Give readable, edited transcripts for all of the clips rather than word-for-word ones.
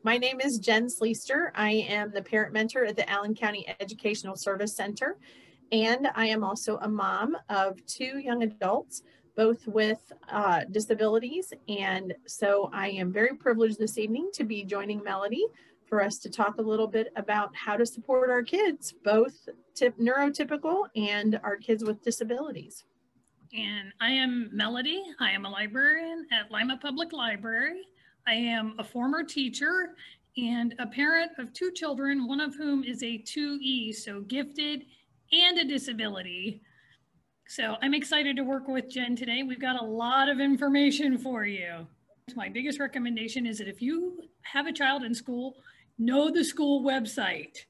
My name is Jen Sleester. I am the parent mentor at the Allen County Educational Service Center, and I am also a mom of 2 young adults, both with disabilities. And so I am very privileged this evening to be joining Melody for us to talk a little bit about how to support our kids, both neurotypical and our kids with disabilities. And I am Melody. I am a librarian at Lima Public Library. I am a former teacher and a parent of 2 children, one of whom is a 2E, so gifted and a disability. So I'm excited to work with Jen today. We've got a lot of information for you. My biggest recommendation is that if you have a child in school, know the school website.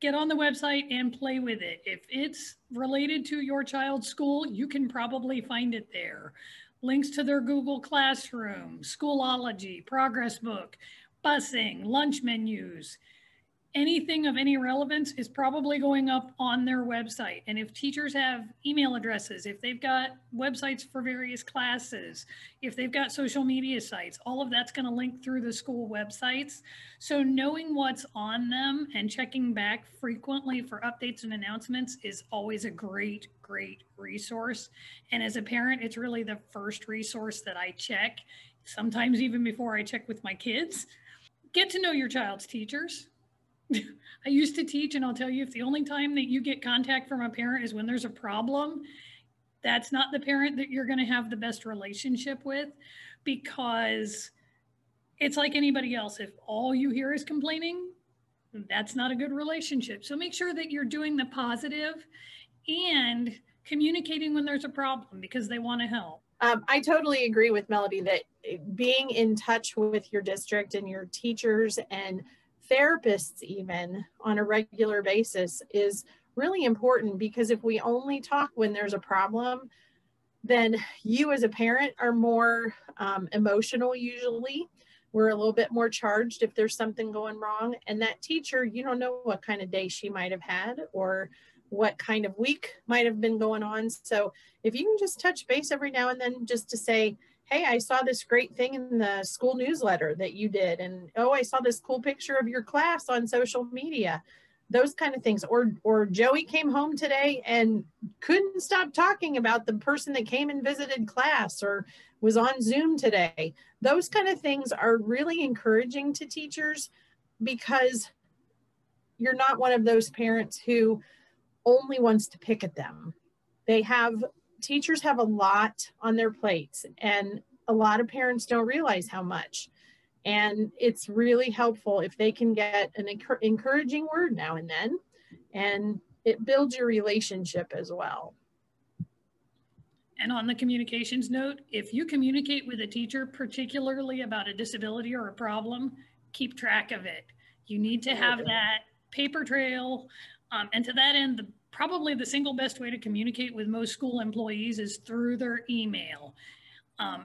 Get on the website and play with it. If it's related to your child's school, you can probably find it there. Links to their Google Classroom, Schoolology, progress book, busing, lunch menus, anything of any relevance is probably going up on their website. And if teachers have email addresses, if they've got websites for various classes, if they've got social media sites, all of that's going to link through the school websites. So knowing what's on them and checking back frequently for updates and announcements is always a great resource. And as a parent, it's really the first resource that I check, sometimes even before I check with my kids. Get to know your child's teachers. I used to teach, and I'll tell you, if the only time that you get contact from a parent is when there's a problem, that's not the parent that you're going to have the best relationship with, because it's like anybody else. If all you hear is complaining, that's not a good relationship. So make sure that you're doing the positive and communicating when there's a problem, because they want to help. I totally agree with Melody that being in touch with your district and your teachers and therapists even on a regular basis is really important, because if we only talk when there's a problem, then you as a parent are more emotional usually. We're a little bit more charged if there's something going wrong. And that teacher, you don't know what kind of day she might have had or what kind of week might have been going on. So if you can just touch base every now and then just to say, hey, I saw this great thing in the school newsletter that you did. And, oh, I saw this cool picture of your class on social media. Those kind of things. Or Joey came home today and couldn't stop talking about the person that came and visited class or was on Zoom today. Those kind of things are really encouraging to teachers, because you're not one of those parents who only wants to pick at them. Teachers have a lot on their plates, and a lot of parents don't realize how much. And it's really helpful if they can get an encouraging word now and then, and it builds your relationship as well. And on the communications note, if you communicate with a teacher, particularly about a disability or a problem, keep track of it. You need to have that paper trail. And to that end, probably the single best way to communicate with most school employees is through their email.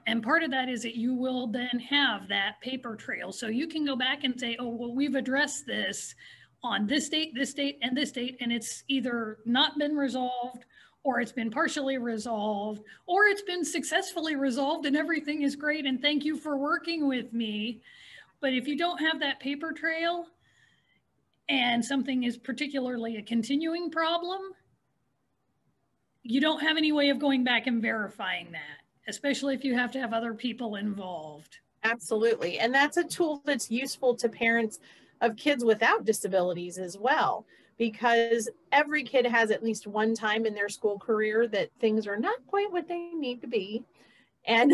And part of that is that you will then have that paper trail. So you can go back and say, oh, well, we've addressed this on this date, and this date, and it's either not been resolved, or it's been partially resolved, or it's been successfully resolved and everything is great, and thank you for working with me. But if you don't have that paper trail, and something is particularly a continuing problem, you don't have any way of going back and verifying that, especially if you have to have other people involved. Absolutely. And that's a tool that's useful to parents of kids without disabilities as well, because every kid has at least one time in their school career that things are not quite what they need to be. And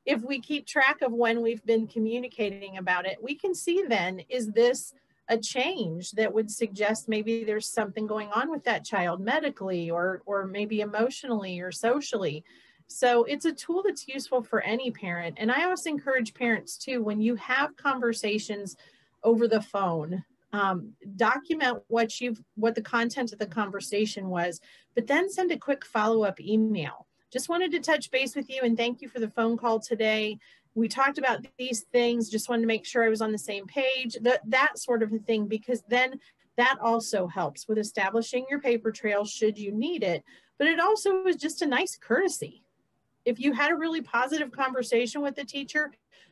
if we keep track of when we've been communicating about it, we can see then, is this a change that would suggest maybe there's something going on with that child medically or maybe emotionally or socially. So it's a tool that's useful for any parent. And I always encourage parents too, when you have conversations over the phone, document what the content of the conversation was, but then send a quick follow-up email. Just wanted to touch base with you and thank you for the phone call today. We talked about these things, just wanted to make sure I was on the same page, that sort of a thing, because then that also helps with establishing your paper trail should you need it. But it also is just a nice courtesy. If you had a really positive conversation with the teacher,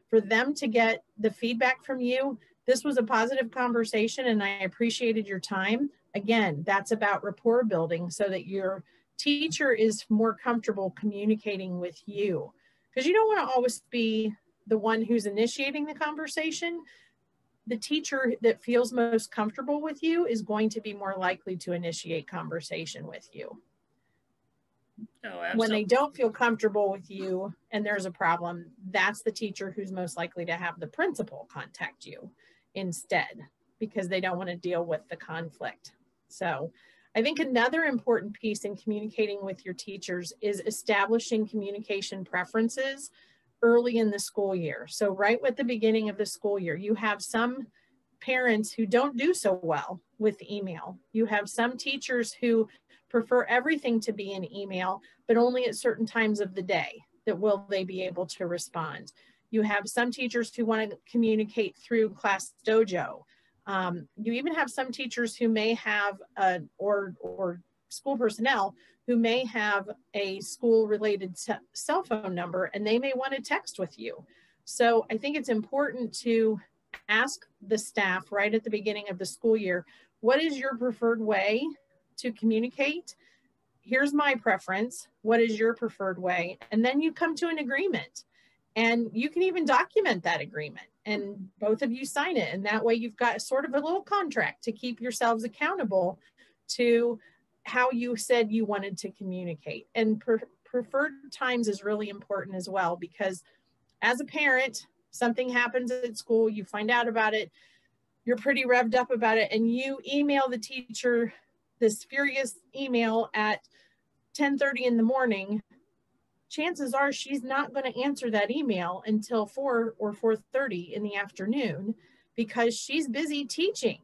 for them to get the feedback from you This was a positive conversation and I appreciated your time. Again, that's about rapport building so that your teacher is more comfortable communicating with you, because you don't want to always be the one who's initiating the conversation. The teacher that feels most comfortable with you is going to be more likely to initiate conversation with you. Oh, absolutely. When they don't feel comfortable with you and there's a problem, that's the teacher who's most likely to have the principal contact you instead, because they don't want to deal with the conflict. So I think another important piece in communicating with your teachers is establishing communication preferences early in the school year. So right at the beginning of the school year, you have some parents who don't do so well with email. You have some teachers who prefer everything to be in email, but only at certain times of the day that will they be able to respond. You have some teachers who want to communicate through Class Dojo. You even have some teachers who may have, or school personnel who may have a school-related cell phone number and they may want to text with you. So I think it's important to ask the staff right at the beginning of the school year, what is your preferred way to communicate? Here's my preference. What is your preferred way? And then you come to an agreement. And you can even document that agreement and both of you sign it. And that way you've got sort of a little contract to keep yourselves accountable to how you said you wanted to communicate. And preferred times is really important as well, because as a parent, something happens at school, you find out about it, you're pretty revved up about it, and you email the teacher this furious email at 10:30 in the morning. Chances are she's not going to answer that email until 4 or 4:30 in the afternoon because she's busy teaching.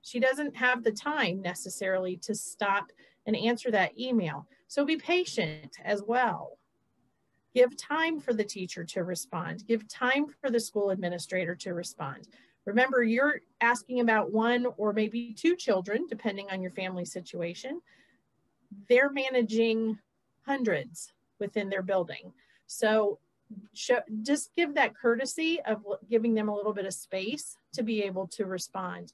She doesn't have the time necessarily to stop and answer that email. So be patient as well. Give time for the teacher to respond. Give time for the school administrator to respond. Remember, you're asking about one or maybe two children, depending on your family situation. They're managing hundreds within their building. So just give that courtesy of giving them a little bit of space to be able to respond.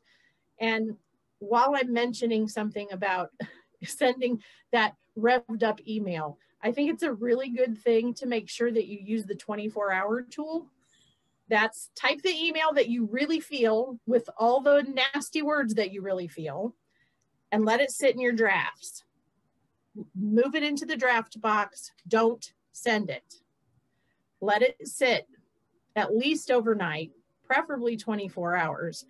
And while I'm mentioning something about sending that revved up email, I think it's a really good thing to make sure that you use the 24-hour tool. That's type the email that you really feel with all the nasty words that you really feel and let it sit in your drafts. Move it into the draft box. Don't send it. Let it sit at least overnight, preferably 24 hours.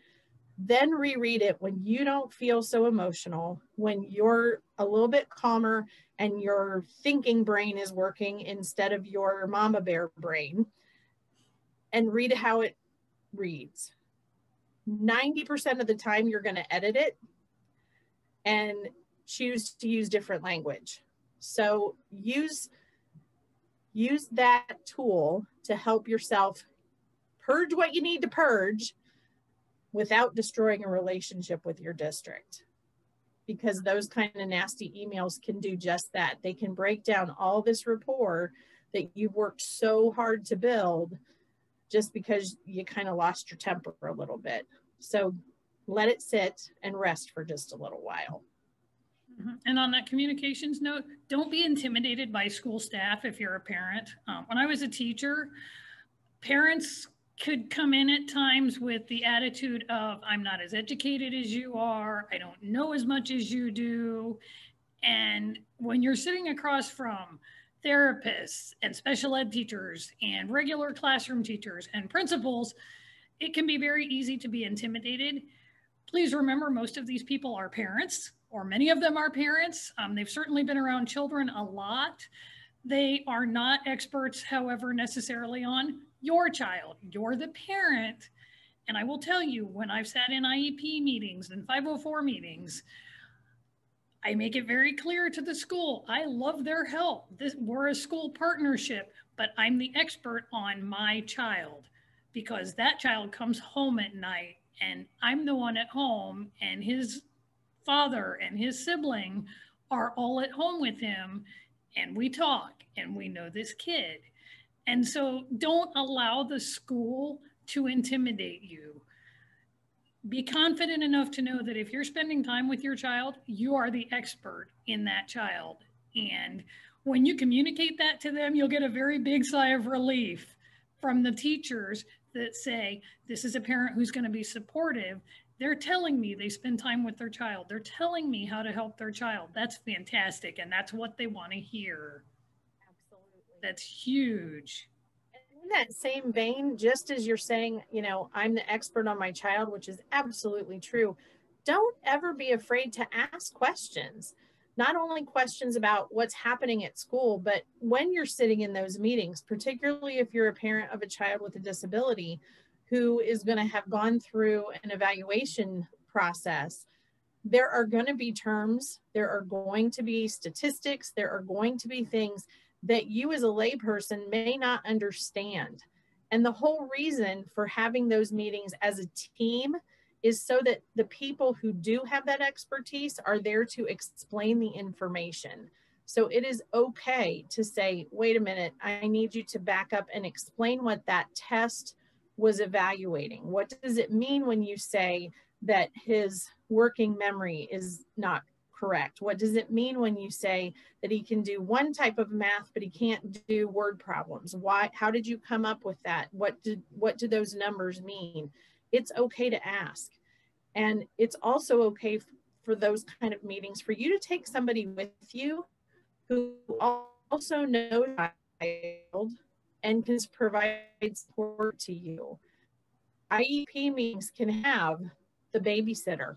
Then reread it when you don't feel so emotional, when you're a little bit calmer and your thinking brain is working instead of your mama bear brain, and read how it reads. 90% of the time you're going to edit it and choose to use different language. So use that tool to help yourself purge what you need to purge without destroying a relationship with your district. Because those kind of nasty emails can do just that. They can break down all this rapport that you've worked so hard to build just because you kind of lost your temper a little bit. So let it sit and rest for just a little while. And on that communications note, don't be intimidated by school staff if you're a parent. When I was a teacher, parents could come in at times with the attitude of, I'm not as educated as you are, I don't know as much as you do. And when you're sitting across from therapists and special ed teachers and regular classroom teachers and principals, it can be very easy to be intimidated. Please remember, most of these people are parents, or many of them are parents. They've certainly been around children a lot. They are not experts, however, necessarily on your child. You're the parent. And I will tell you, when I've sat in IEP meetings and 504 meetings, I make it very clear to the school, I love their help. We're a school partnership, but I'm the expert on my child because that child comes home at night and I'm the one at home and his father and his sibling are all at home with him and we talk and we know this kid. And so don't allow the school to intimidate you. Be confident enough to know that if you're spending time with your child, you are the expert in that child. And when you communicate that to them, you'll get a very big sigh of relief from the teachers that say, this is a parent who's going to be supportive. They're telling me they spend time with their child. They're telling me how to help their child. That's fantastic. And that's what they want to hear. Absolutely. That's huge. In that same vein, just as you're saying, you know, I'm the expert on my child, which is absolutely true, don't ever be afraid to ask questions. Not only questions about what's happening at school, but when you're sitting in those meetings, particularly if you're a parent of a child with a disability who is going to have gone through an evaluation process, there are going to be terms, there are going to be statistics, there are going to be things that you as a layperson may not understand. And the whole reason for having those meetings as a team is so that the people who do have that expertise are there to explain the information. So it is okay to say, wait a minute, I need you to back up and explain what that test was evaluating. What does it mean when you say that his working memory is not correct? What does it mean when you say that he can do one type of math, but he can't do word problems? Why? How did you come up with that? What do those numbers mean? It's okay to ask. And it's also okay for those kind of meetings for you to take somebody with you who also knows the child and can provide support to you. IEP meetings can have the babysitter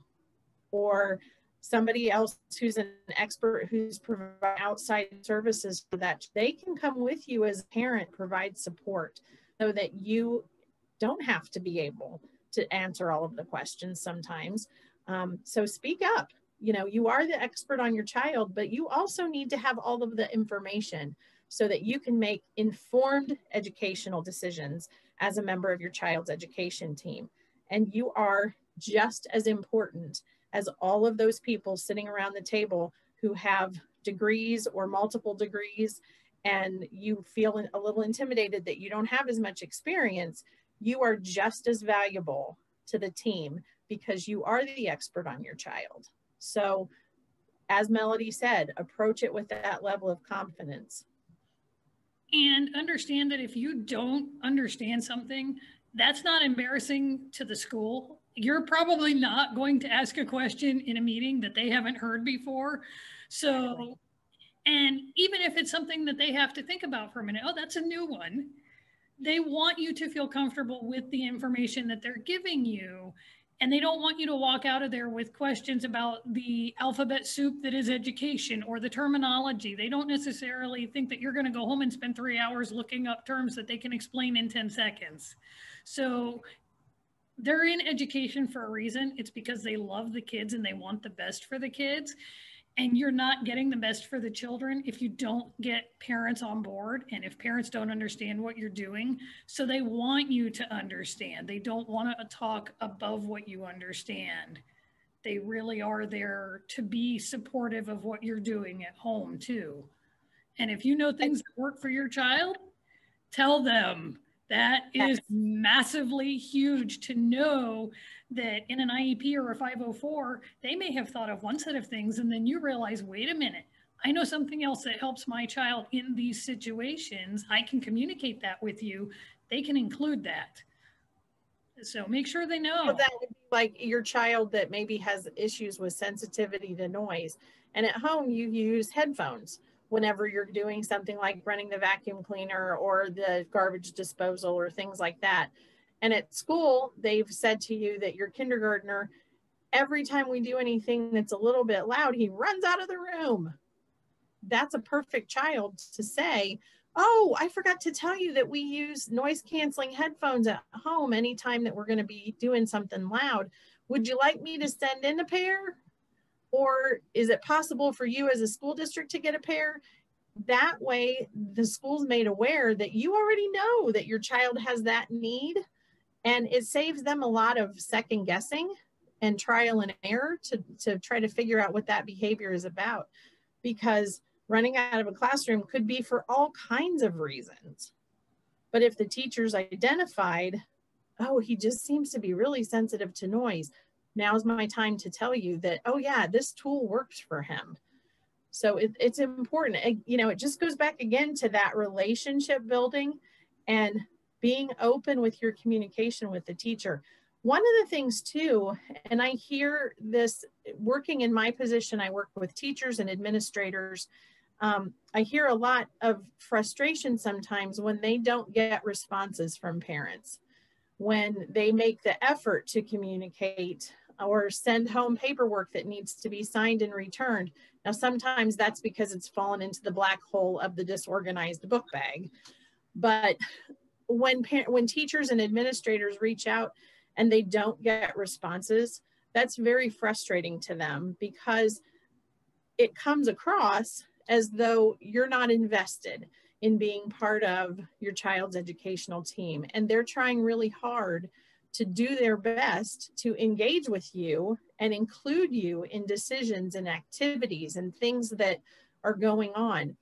or somebody else who's an expert who's providing outside services for that. They can come with you as a parent, provide support so that you don't have to be able to answer all of the questions sometimes. So speak up. You know, you are the expert on your child, but you also need to have all of the information so that you can make informed educational decisions as a member of your child's education team. And you are just as important as all of those people sitting around the table who have degrees or multiple degrees, and you feel a little intimidated that you don't have as much experience. You are just as valuable to the team because you are the expert on your child. So as Melody said, approach it with that level of confidence. And understand that if you don't understand something, that's not embarrassing to the school. You're probably not going to ask a question in a meeting that they haven't heard before. So, and even if it's something that they have to think about for a minute, oh, that's a new one. They want you to feel comfortable with the information that they're giving you. And they don't want you to walk out of there with questions about the alphabet soup that is education or the terminology. They don't necessarily think that you're going to go home and spend 3 hours looking up terms that they can explain in 10 seconds. So they're in education for a reason. It's because they love the kids and they want the best for the kids. And you're not getting the best for the children if you don't get parents on board and if parents don't understand what you're doing. So they want you to understand. They don't want to talk above what you understand. They really are there to be supportive of what you're doing at home too. And if you know things that work for your child, tell them. That is massively huge to know that in an IEP or a 504, they may have thought of one set of things and then you realize, wait a minute, I know something else that helps my child in these situations. I can communicate that with you. They can include that. So make sure they know. Well, that would be like your child that maybe has issues with sensitivity to noise. And at home, you use headphones whenever you're doing something like running the vacuum cleaner or the garbage disposal or things like that. And at school, they've said to you that your kindergartner, every time we do anything that's a little bit loud, he runs out of the room. That's a perfect child to say, oh, I forgot to tell you that we use noise canceling headphones at home anytime that we're going to be doing something loud. Would you like me to send in a pair? Or is it possible for you as a school district to get a pair? That way, the school's made aware that you already know that your child has that need, and it saves them a lot of second guessing and trial and error to try to figure out what that behavior is about. Because running out of a classroom could be for all kinds of reasons. But if the teacher's identified oh, he just seems to be really sensitive to noise. Now's my time to tell you that, oh yeah, this tool works for him. So it's important. It just goes back again to that relationship building and being open with your communication with the teacher. One of the things too, and I hear this working in my position, I work with teachers and administrators. I hear a lot of frustration sometimes when they don't get responses from parents, when they make the effort to communicate or send home paperwork that needs to be signed and returned. Now, sometimes that's because it's fallen into the black hole of the disorganized book bag. But when teachers and administrators reach out and they don't get responses, that's very frustrating to them, because it comes across as though you're not invested in being part of your child's educational team. And they're trying really hard to do their best to engage with you and include you in decisions and activities and things that are going on.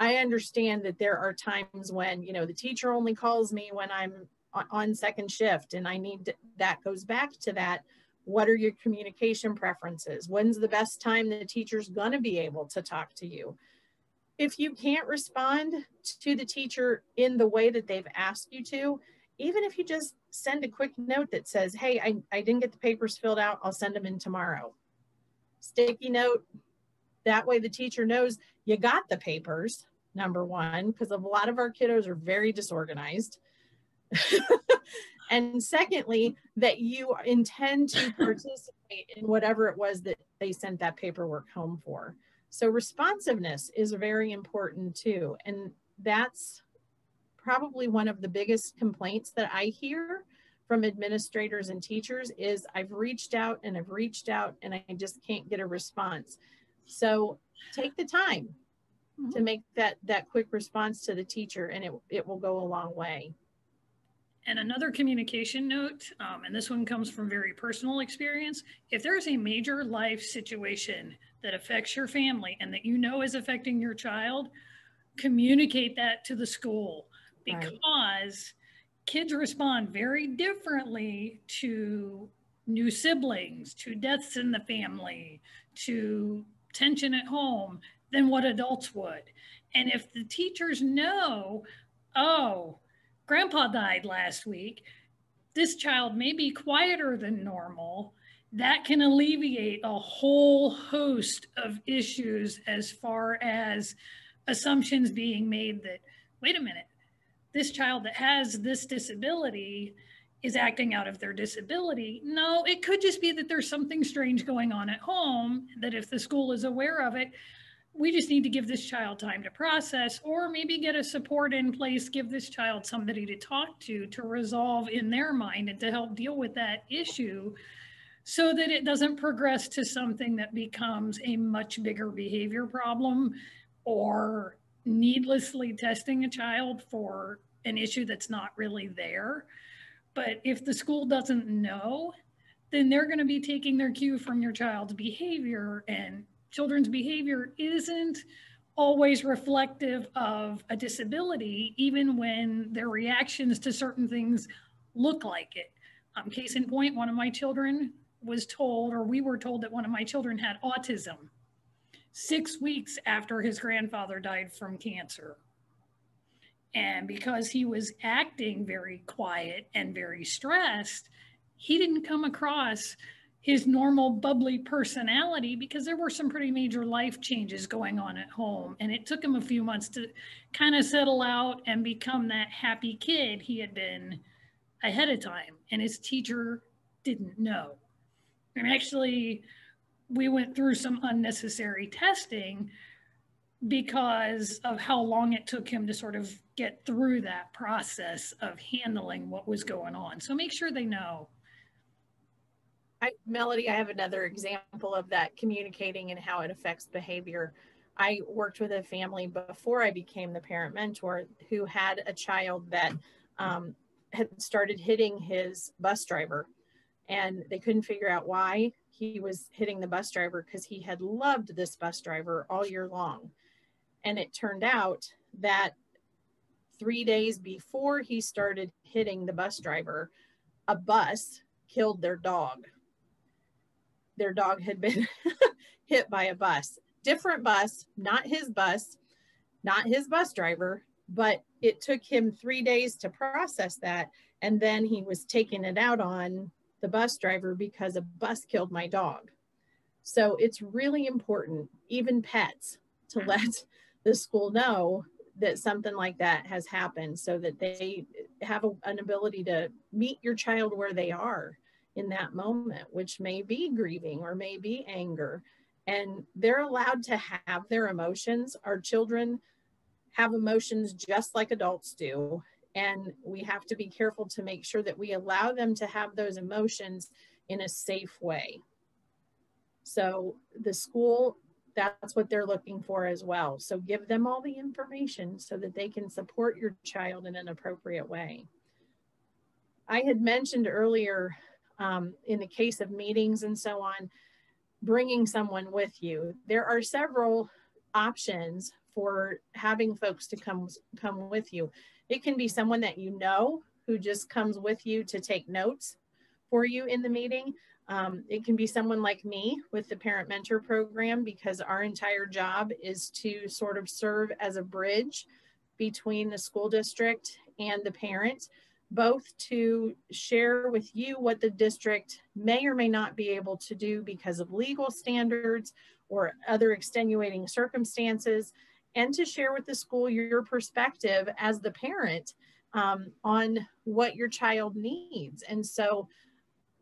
I understand that there are times when, the teacher only calls me when I'm on second shift, and that goes back to that. What are your communication preferences? When's the best time the teacher's going to be able to talk to you? If you can't respond to the teacher in the way that they've asked you to, even if you just send a quick note that says, hey, I didn't get the papers filled out, I'll send them in tomorrow. Sticky note. That way the teacher knows you got the papers, number one, because a lot of our kiddos are very disorganized. And secondly, that you intend to participate in whatever it was that they sent that paperwork home for. So responsiveness is very important too. And that's probably one of the biggest complaints that I hear from administrators and teachers is I've reached out and I just can't get a response. So take the time to make that quick response to the teacher, and it will go a long way. And another communication note, and this one comes from very personal experience. If there's a major life situation that affects your family and that is affecting your child, communicate that to the school, because kids respond very differently to new siblings, to deaths in the family, to tension at home than what adults would. And if the teachers know, oh, Grandpa died last week, this child may be quieter than normal, that can alleviate a whole host of issues as far as assumptions being made that, wait a minute, this child that has this disability is acting out of their disability. No, it could just be that there's something strange going on at home, that if the school is aware of it, we just need to give this child time to process, or maybe get a support in place, give this child somebody to talk to resolve in their mind and to help deal with that issue, so that it doesn't progress to something that becomes a much bigger behavior problem, or needlessly testing a child for an issue that's not really there. But if the school doesn't know, then they're going to be taking their cue from your child's behavior, and children's behavior isn't always reflective of a disability, even when their reactions to certain things look like it. Case in point, one of my children was told, or we were told, that one of my children had autism 6 weeks after his grandfather died from cancer. And because he was acting very quiet and very stressed, he didn't come across his normal bubbly personality, because there were some pretty major life changes going on at home. And it took him a few months to kind of settle out and become that happy kid he had been ahead of time. And his teacher didn't know. And actually, we went through some unnecessary testing because of how long it took him to sort of get through that process of handling what was going on. So make sure they know. Melody, I have another example of that, communicating and how it affects behavior. I worked with a family before I became the parent mentor who had a child that had started hitting his bus driver, and they couldn't figure out why he was hitting the bus driver, because he had loved this bus driver all year long. And it turned out that 3 days before he started hitting the bus driver, a bus killed their dog. Their dog had been hit by a bus. Different bus, not his bus driver, but it took him 3 days to process that. And then he was taking it out on the bus driver because a bus killed my dog. So it's really important, even pets, to let the school know that something like that has happened, so that they have an ability to meet your child where they are in that moment, which may be grieving or may be anger. And they're allowed to have their emotions. Our children have emotions just like adults do. And we have to be careful to make sure that we allow them to have those emotions in a safe way. So the school, that's what they're looking for as well. So give them all the information so that they can support your child in an appropriate way. I had mentioned earlier, in the case of meetings and so on, bringing someone with you. There are several options for having folks to come with you. It can be someone that you know who just comes with you to take notes for you in the meeting. It can be someone like me with the Parent Mentor Program, because our entire job is to sort of serve as a bridge between the school district and the parent, both to share with you what the district may or may not be able to do because of legal standards or other extenuating circumstances, and to share with the school your perspective as the parent on what your child needs. And so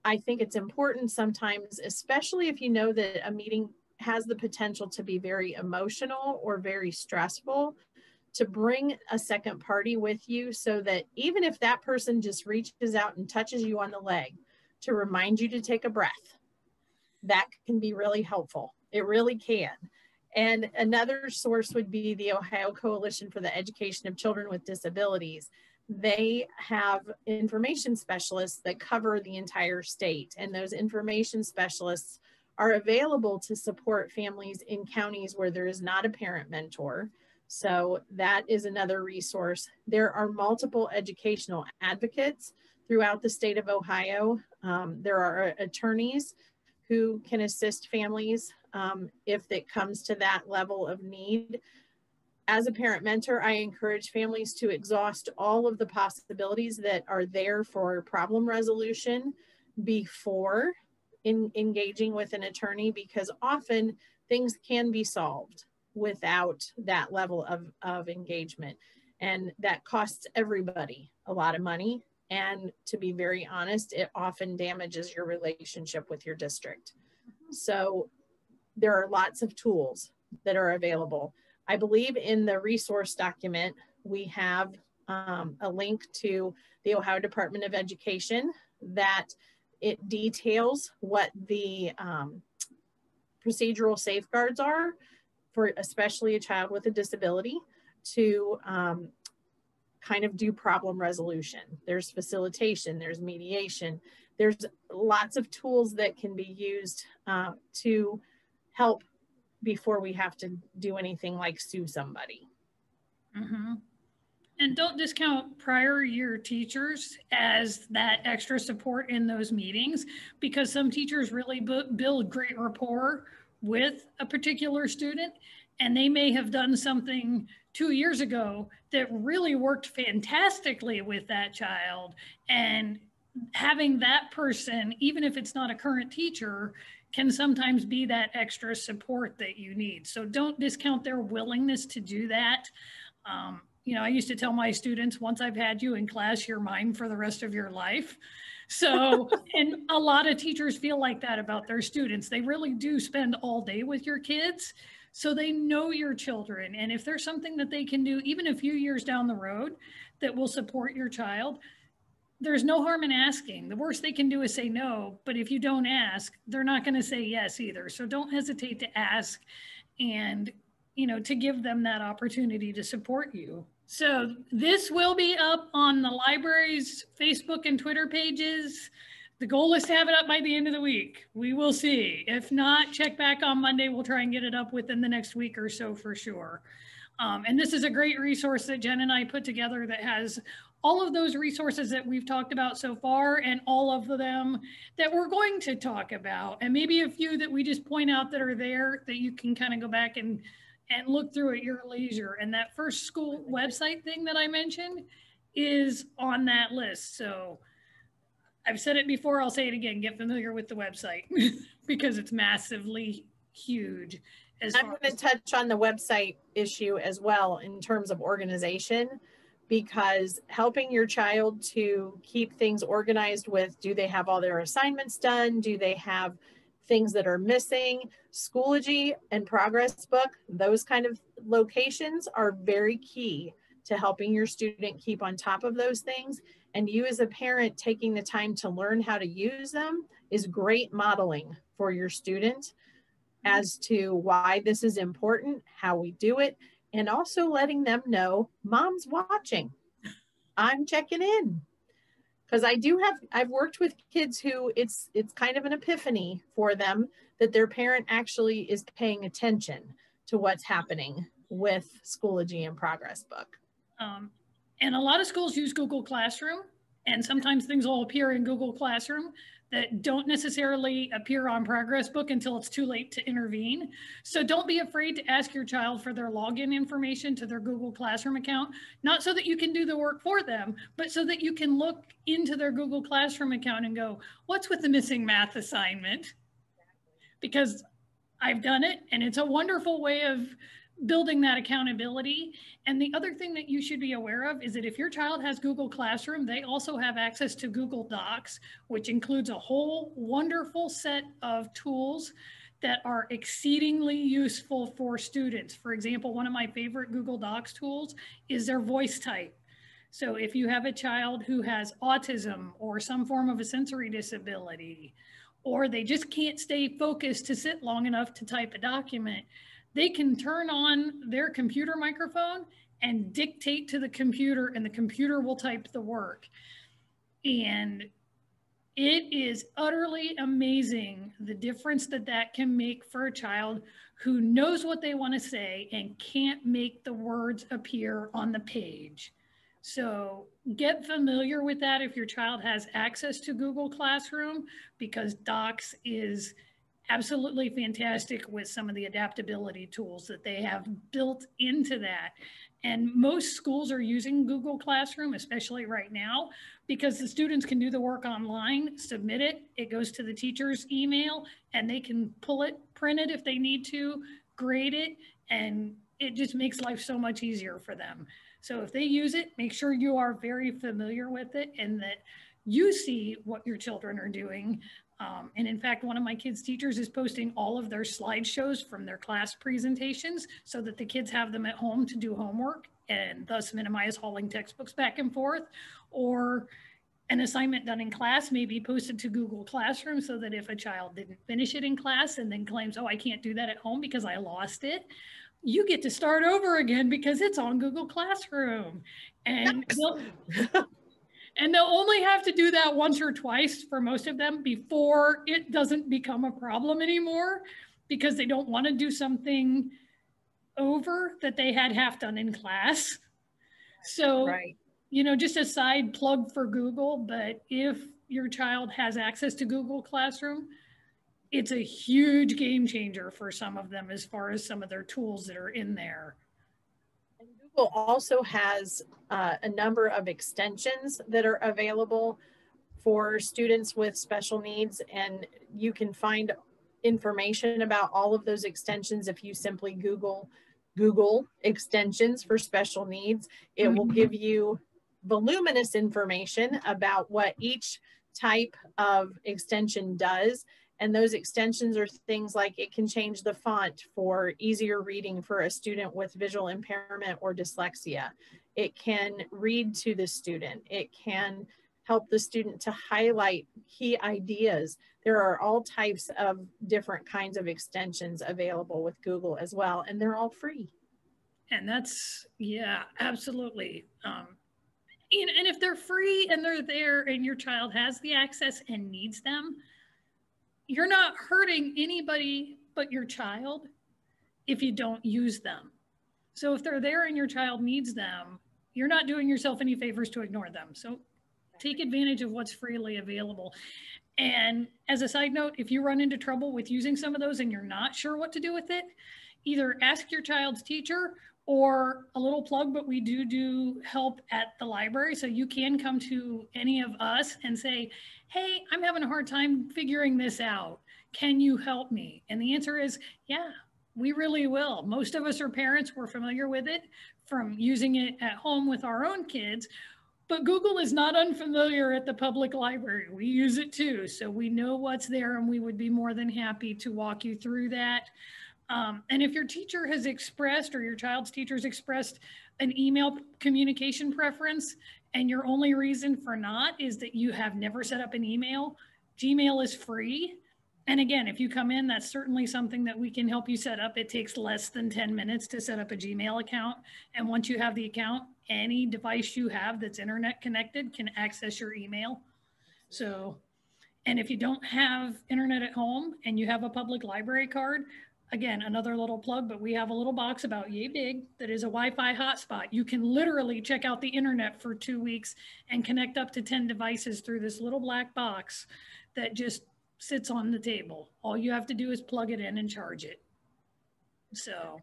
I think it's important sometimes, especially if you know that a meeting has the potential to be very emotional or very stressful, to bring a second party with you, so that even if that person just reaches out and touches you on the leg to remind you to take a breath, that can be really helpful. It really can. And another source would be the Ohio Coalition for the Education of Children with Disabilities. They have information specialists that cover the entire state, and those information specialists are available to support families in counties where there is not a parent mentor. So that is another resource. There are multiple educational advocates throughout the state of Ohio. There are attorneys who can assist families if it comes to that level of need. As a parent mentor, I encourage families to exhaust all of the possibilities that are there for problem resolution before engaging with an attorney, because often things can be solved without that level of engagement. And that costs everybody a lot of money. And to be very honest, it often damages your relationship with your district. So there are lots of tools that are available. I believe in the resource document, we have a link to the Ohio Department of Education that it details what the procedural safeguards are for especially a child with a disability to kind of do problem resolution. There's facilitation, there's mediation, there's lots of tools that can be used to help before we have to do anything like sue somebody. Mm-hmm. And don't discount prior year teachers as that extra support in those meetings, because some teachers really build great rapport with a particular student, and they may have done something 2 years ago that really worked fantastically with that child. And having that person, even if it's not a current teacher, can sometimes be that extra support that you need. So don't discount their willingness to do that. You know, I used to tell my students, once I've had you in class, you're mine for the rest of your life. So, and a lot of teachers feel like that about their students. They really do spend all day with your kids. So they know your children. And if there's something that they can do, even a few years down the road, that will support your child, there's no harm in asking. The worst they can do is say no, but if you don't ask, they're not going to say yes either. So don't hesitate to ask, and, you know, to give them that opportunity to support you. So this will be up on the library's Facebook and Twitter pages. The goal is to have it up by the end of the week. We will see. If not, check back on Monday. We'll try and get it up within the next week or so for sure. And this is a great resource that Jen and I put together that has all of those resources that we've talked about so far, and all of them that we're going to talk about, and maybe a few that we just point out that are there that you can kind of go back and look through at your leisure. And that first school website thing that I mentioned is on that list. So I've said it before, I'll say it again, get familiar with the website because it's massively huge. I'm going to touch on the website issue as well in terms of organization, because helping your child to keep things organized with, do they have all their assignments done? Do they have things that are missing? Schoology and Progress Book, those kind of locations are very key to helping your student keep on top of those things. And you as a parent taking the time to learn how to use them is great modeling for your student as to why this is important, how we do it, and also letting them know mom's watching. I'm checking in. Because I've worked with kids who it's kind of an epiphany for them that their parent actually is paying attention to what's happening with Schoology and Progress Book. And a lot of schools use Google Classroom, and sometimes things will appear in Google Classroom that don't necessarily appear on Progress Book until it's too late to intervene. So don't be afraid to ask your child for their login information to their Google Classroom account, not so that you can do the work for them, but so that you can look into their Google Classroom account and go, what's with the missing math assignment? Because I've done it, and it's a wonderful way of building that accountability. And the other thing that you should be aware of is that if your child has Google Classroom, they also have access to Google Docs, which includes a whole wonderful set of tools that are exceedingly useful for students. For example, one of my favorite Google Docs tools is their voice type. So if you have a child who has autism or some form of a sensory disability, or they just can't stay focused to sit long enough to type a document, they can turn on their computer microphone and dictate to the computer, and the computer will type the work. And it is utterly amazing the difference that that can make for a child who knows what they want to say and can't make the words appear on the page. So get familiar with that if your child has access to Google Classroom, because Docs is absolutely fantastic with some of the adaptability tools that they have built into that. And most schools are using Google Classroom, especially right now, because the students can do the work online, submit it, it goes to the teacher's email, and they can pull it, print it if they need to, grade it, and it just makes life so much easier for them. So if they use it, make sure you are very familiar with it and that you see what your children are doing. And in fact, one of my kids' teachers is posting all of their slideshows from their class presentations so that the kids have them at home to do homework and thus minimize hauling textbooks back and forth. Or an assignment done in class may be posted to Google Classroom so that if a child didn't finish it in class and then claims, oh, I can't do that at home because I lost it, you get to start over again because it's on Google Classroom. And they'll only have to do that once or twice for most of them before it doesn't become a problem anymore, because they don't want to do something over that they had half done in class. So, right. You know, just a side plug for Google, but if your child has access to Google Classroom, it's a huge game changer for some of them as far as some of their tools that are in there. Google also has a number of extensions that are available for students with special needs, and you can find information about all of those extensions if you simply Google extensions for special needs. It will give you voluminous information about what each type of extension does. And those extensions are things like it can change the font for easier reading for a student with visual impairment or dyslexia. It can read to the student. It can help the student to highlight key ideas. There are all types of different kinds of extensions available with Google as well, and they're all free. And that's, yeah, absolutely. And if they're free and they're there and your child has the access and needs them, you're not hurting anybody but your child if you don't use them. So if they're there and your child needs them, you're not doing yourself any favors to ignore them. So take advantage of what's freely available. And as a side note, if you run into trouble with using some of those and you're not sure what to do with it, either ask your child's teacher, or a little plug, but we do help at the library. So you can come to any of us and say, hey, I'm having a hard time figuring this out. Can you help me? And the answer is, yeah, we really will. Most of us are parents. We're familiar with it from using it at home with our own kids. But Google is not unfamiliar at the public library. We use it too. So we know what's there, and we would be more than happy to walk you through that. And if your teacher has expressed, or your child's teacher has expressed, an email communication preference, and your only reason for not is that you have never set up an email, Gmail is free. And again, if you come in, that's certainly something that we can help you set up. It takes less than 10 minutes to set up a Gmail account. And once you have the account, any device you have that's internet connected can access your email. So, and if you don't have internet at home and you have a public library card, again, another little plug, but we have a little box about yay big that is a Wi-Fi hotspot. You can literally check out the internet for 2 weeks and connect up to 10 devices through this little black box that just sits on the table. All you have to do is plug it in and charge it. So,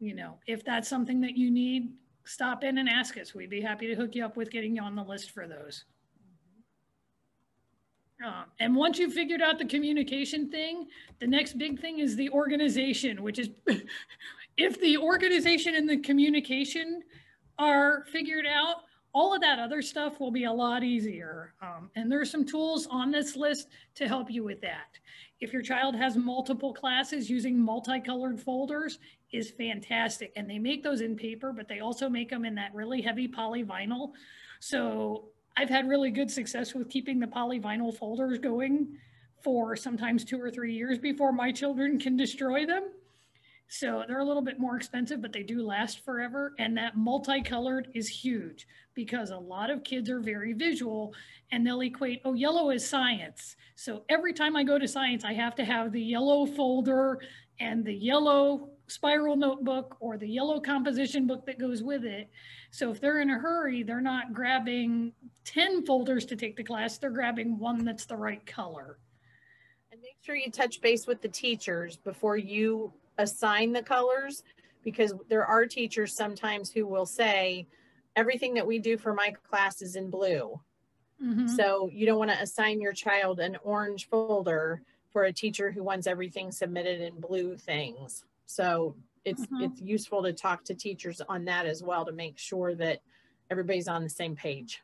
you know, if that's something that you need, stop in and ask us. We'd be happy to hook you up with getting you on the list for those. And once you've figured out the communication thing, the next big thing is the organization, which is if the organization and the communication are figured out, all of that other stuff will be a lot easier. And there's some tools on this list to help you with that. If your child has multiple classes, using multicolored folders is fantastic. And they make those in paper, but they also make them in that really heavy polyvinyl. So I've had really good success with keeping the polyvinyl folders going for sometimes 2 or 3 years before my children can destroy them. So they're a little bit more expensive, but they do last forever. And that multicolored is huge because a lot of kids are very visual and they'll equate, oh, yellow is science. So every time I go to science, I have to have the yellow folder and the yellow spiral notebook or the yellow composition book that goes with it. So if they're in a hurry, they're not grabbing 10 folders to take the class, they're grabbing one that's the right color. And make sure you touch base with the teachers before you assign the colors, because there are teachers sometimes who will say, everything that we do for my class is in blue. Mm-hmm. So you don't want to assign your child an orange folder for a teacher who wants everything submitted in blue things. So it's useful to talk to teachers on that as well, to make sure that everybody's on the same page.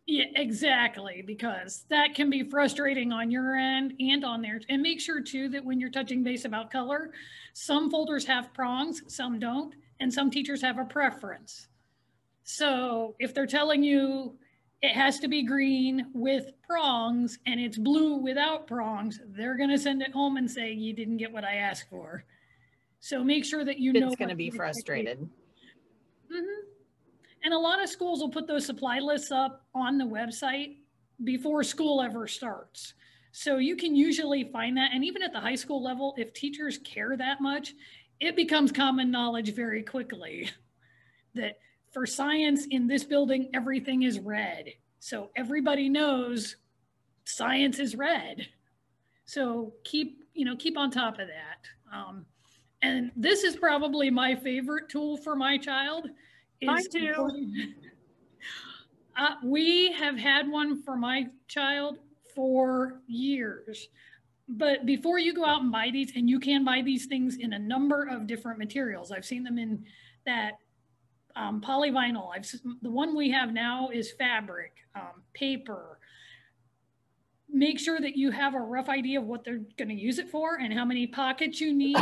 Yeah, exactly, because that can be frustrating on your end and on theirs. And make sure too that when you're touching base about color, some folders have prongs, some don't, and some teachers have a preference. So if they're telling you it has to be green with prongs and it's blue without prongs, they're going to send it home and say, you didn't get what I asked for. So make sure that you know. It's going to be frustrated. Mm-hmm. And a lot of schools will put those supply lists up on the website before school ever starts. So you can usually find that. And even at the high school level, if teachers care that much, it becomes common knowledge very quickly that for science in this building, everything is red. So everybody knows science is red. So keep on top of that. And this is probably my favorite tool for my child. Mine too. We have had one for my child for years. But before you go out and buy these, and you can buy these things in a number of different materials. I've seen them in that polyvinyl. The one we have now is fabric, paper. Make sure that you have a rough idea of what they're going to use it for and how many pockets you need.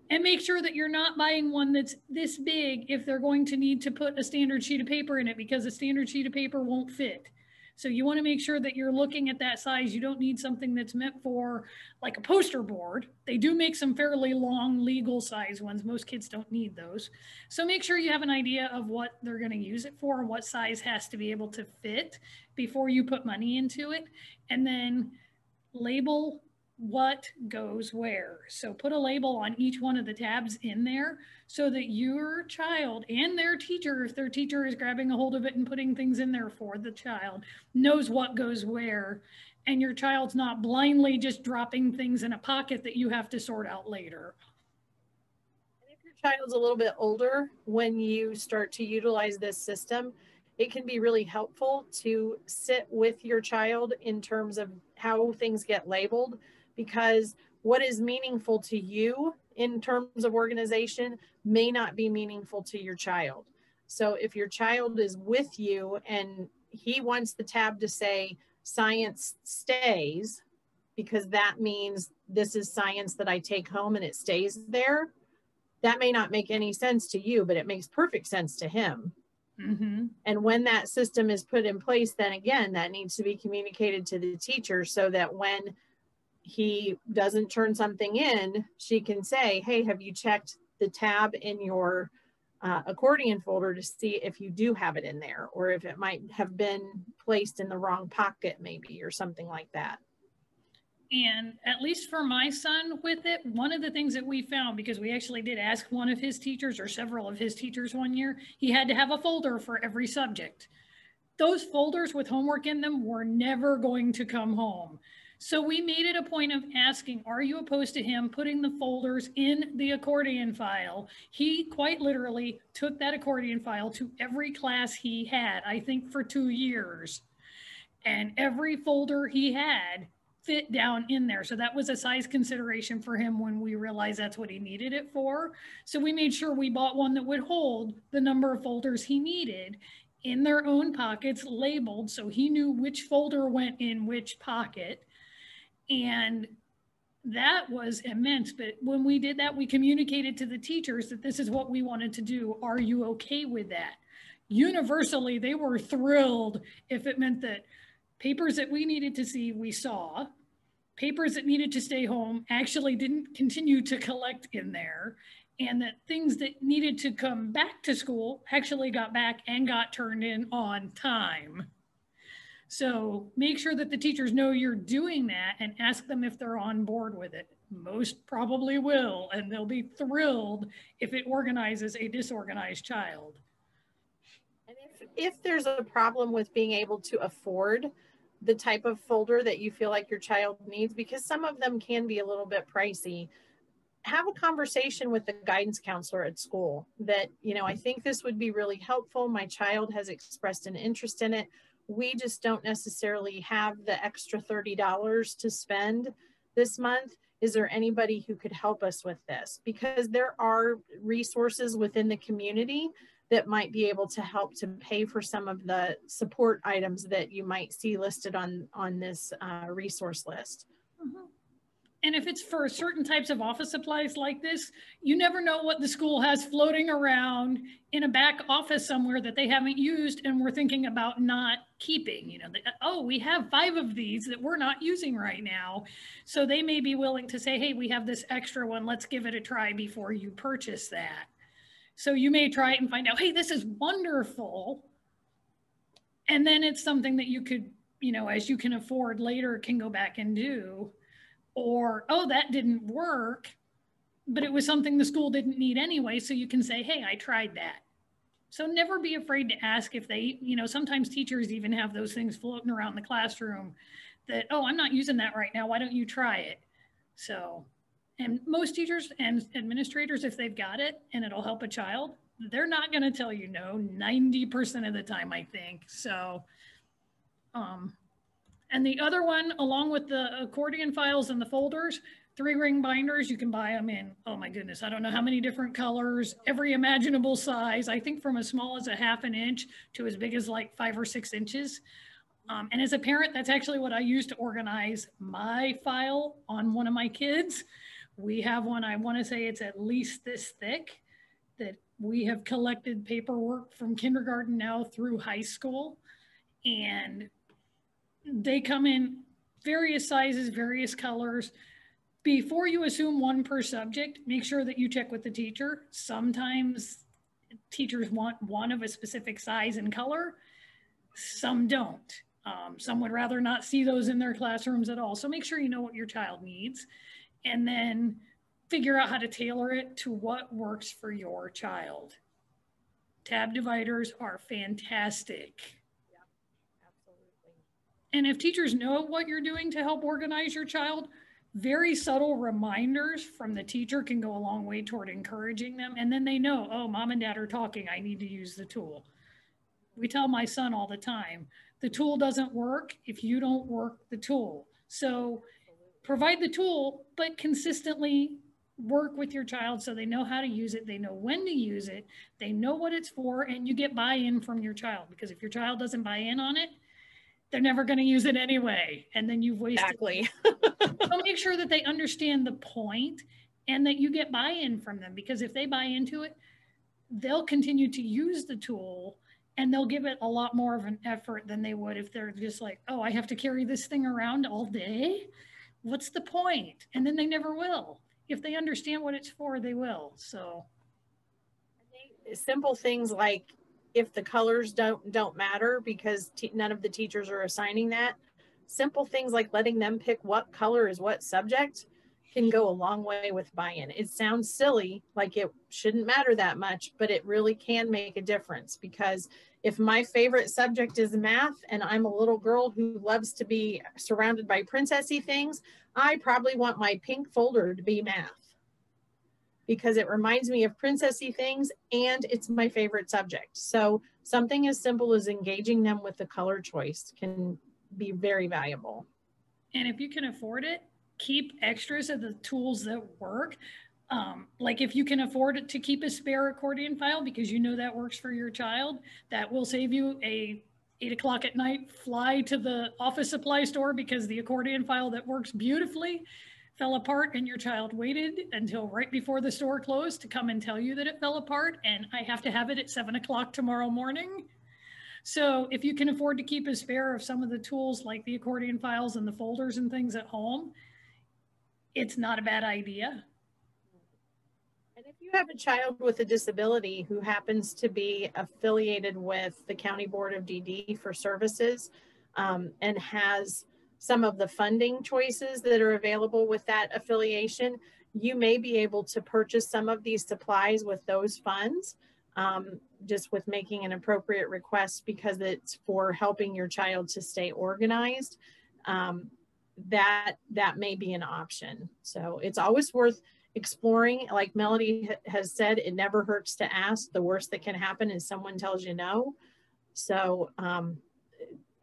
And make sure that you're not buying one that's this big if they're going to need to put a standard sheet of paper in it, because a standard sheet of paper won't fit. So you want to make sure that you're looking at that size. You don't need something that's meant for like a poster board. They do make some fairly long legal size ones. Most kids don't need those. So make sure you have an idea of what they're going to use it for and what size has to be able to fit before you put money into it. And then label what goes where. So put a label on each one of the tabs in there so that your child and their teacher, if their teacher is grabbing a hold of it and putting things in there for the child, knows what goes where. And your child's not blindly just dropping things in a pocket that you have to sort out later. And if your child's a little bit older, when you start to utilize this system, it can be really helpful to sit with your child in terms of how things get labeled, because what is meaningful to you in terms of organization may not be meaningful to your child. So if your child is with you and he wants the tab to say science stays, because that means this is science that I take home and it stays there, that may not make any sense to you, but it makes perfect sense to him. Mm-hmm. And when that system is put in place, then again, that needs to be communicated to the teacher so that when he doesn't turn something in, she can say, hey, have you checked the tab in your accordion folder to see if you do have it in there, or if it might have been placed in the wrong pocket maybe, or something like that. And at least for my son with it, one of the things that we found, because we actually did ask one of his teachers or several of his teachers one year, he had to have a folder for every subject. Those folders with homework in them were never going to come home. So we made it a point of asking, are you opposed to him putting the folders in the accordion file? He quite literally took that accordion file to every class he had, I think for 2 years. And every folder he had fit down in there. So that was a size consideration for him when we realized that's what he needed it for. So we made sure we bought one that would hold the number of folders he needed in their own pockets, labeled, so he knew which folder went in which pocket. And that was immense. But when we did that, we communicated to the teachers that this is what we wanted to do. Are you okay with that? Universally, they were thrilled if it meant that papers that we needed to see, we saw. Papers that needed to stay home actually didn't continue to collect in there. And that things that needed to come back to school actually got back and got turned in on time. So make sure that the teachers know you're doing that and ask them if they're on board with it. Most probably will, and they'll be thrilled if it organizes a disorganized child. And if there's a problem with being able to afford the type of folder that you feel like your child needs, because some of them can be a little bit pricey, have a conversation with the guidance counselor at school that, you know, I think this would be really helpful. My child has expressed an interest in it. We just don't necessarily have the extra $30 to spend this month. Is there anybody who could help us with this? Because there are resources within the community that might be able to help to pay for some of the support items that you might see listed on this resource list. Mm-hmm. And if it's for certain types of office supplies like this, you never know what the school has floating around in a back office somewhere that they haven't used and we're thinking about not keeping. You know, oh, we have 5 of these that we're not using right now. So they may be willing to say, hey, we have this extra one, let's give it a try before you purchase that. So you may try it and find out, hey, this is wonderful. And then it's something that you could, you know, as you can afford later, can go back and do. Or, oh, that didn't work, but it was something the school didn't need anyway. So you can say, hey, I tried that. So never be afraid to ask if they, you know, sometimes teachers even have those things floating around the classroom that, oh, I'm not using that right now. Why don't you try it? So, and most teachers and administrators, if they've got it and it'll help a child, they're not going to tell you no 90% of the time, I think. So, and the other one, along with the accordion files and the folders, 3-ring binders, you can buy them in, oh my goodness, I don't know how many different colors, every imaginable size. I think from as small as a 1/2 inch to as big as like 5 or 6 inches. And as a parent, that's actually what I use to organize my file on one of my kids. We have one, I want to say it's at least this thick, that we have collected paperwork from kindergarten now through high school. And they come in various sizes, various colors. Before you assume one per subject, make sure that you check with the teacher. Sometimes teachers want one of a specific size and color, some don't. Some would rather not see those in their classrooms at all. So make sure you know what your child needs, and then figure out how to tailor it to what works for your child. Tab dividers are fantastic. Yeah, absolutely. And if teachers know what you're doing to help organize your child, very subtle reminders from the teacher can go a long way toward encouraging them. And then they know, oh, mom and dad are talking, I need to use the tool. We tell my son all the time, the tool doesn't work if you don't work the tool. So provide the tool, but consistently work with your child so they know how to use it, they know when to use it, they know what it's for, and you get buy-in from your child. Because if your child doesn't buy in on it, they're never going to use it anyway, and then you've wasted. Exactly. So make sure that they understand the point and that you get buy-in from them, because if they buy into it, they'll continue to use the tool and they'll give it a lot more of an effort than they would if they're just like, oh, I have to carry this thing around all day. What's the point? And then they never will. If they understand what it's for, they will. So simple things like, if the colors don't matter because none of the teachers are assigning that, simple things like letting them pick what color is what subject can go a long way with buy-in. It sounds silly, like it shouldn't matter that much, but it really can make a difference. Because if my favorite subject is math and I'm a little girl who loves to be surrounded by princessy things, I probably want my pink folder to be math, because it reminds me of princessy things and it's my favorite subject. So something as simple as engaging them with the color choice can be very valuable. And if you can afford it, keep extras of the tools that work. Like if you can afford it to keep a spare accordion file because you know that works for your child, that will save you a 8 o'clock at night fly to the office supply store because the accordion file that works beautifully fell apart and your child waited until right before the store closed to come and tell you that it fell apart and I have to have it at 7 o'clock tomorrow morning. So if you can afford to keep a spare of some of the tools like the accordion files and the folders and things at home, it's not a bad idea. And if you have a child with a disability who happens to be affiliated with the County Board of DD for Services and has some of the funding choices that are available with that affiliation, you may be able to purchase some of these supplies with those funds, just with making an appropriate request, because it's for helping your child to stay organized. That may be an option. So it's always worth exploring. Like Melody has said, it never hurts to ask. The worst that can happen is someone tells you no. So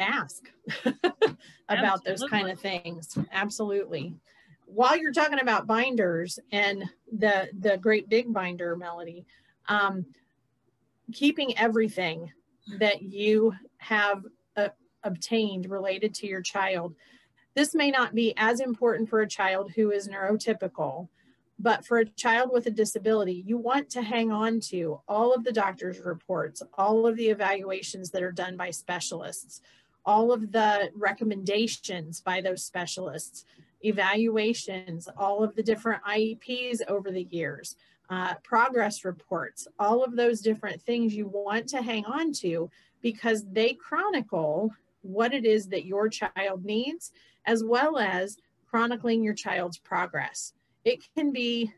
ask about those kind of things. Absolutely. While you're talking about binders and the great big binder, Melody, keeping everything that you have obtained related to your child. This may not be as important for a child who is neurotypical, but for a child with a disability, you want to hang on to all of the doctor's reports, all of the evaluations that are done by specialists, all of the recommendations by those specialists, evaluations, all of the different IEPs over the years, progress reports, all of those different things you want to hang on to because they chronicle what it is that your child needs, as well as chronicling your child's progress. It can be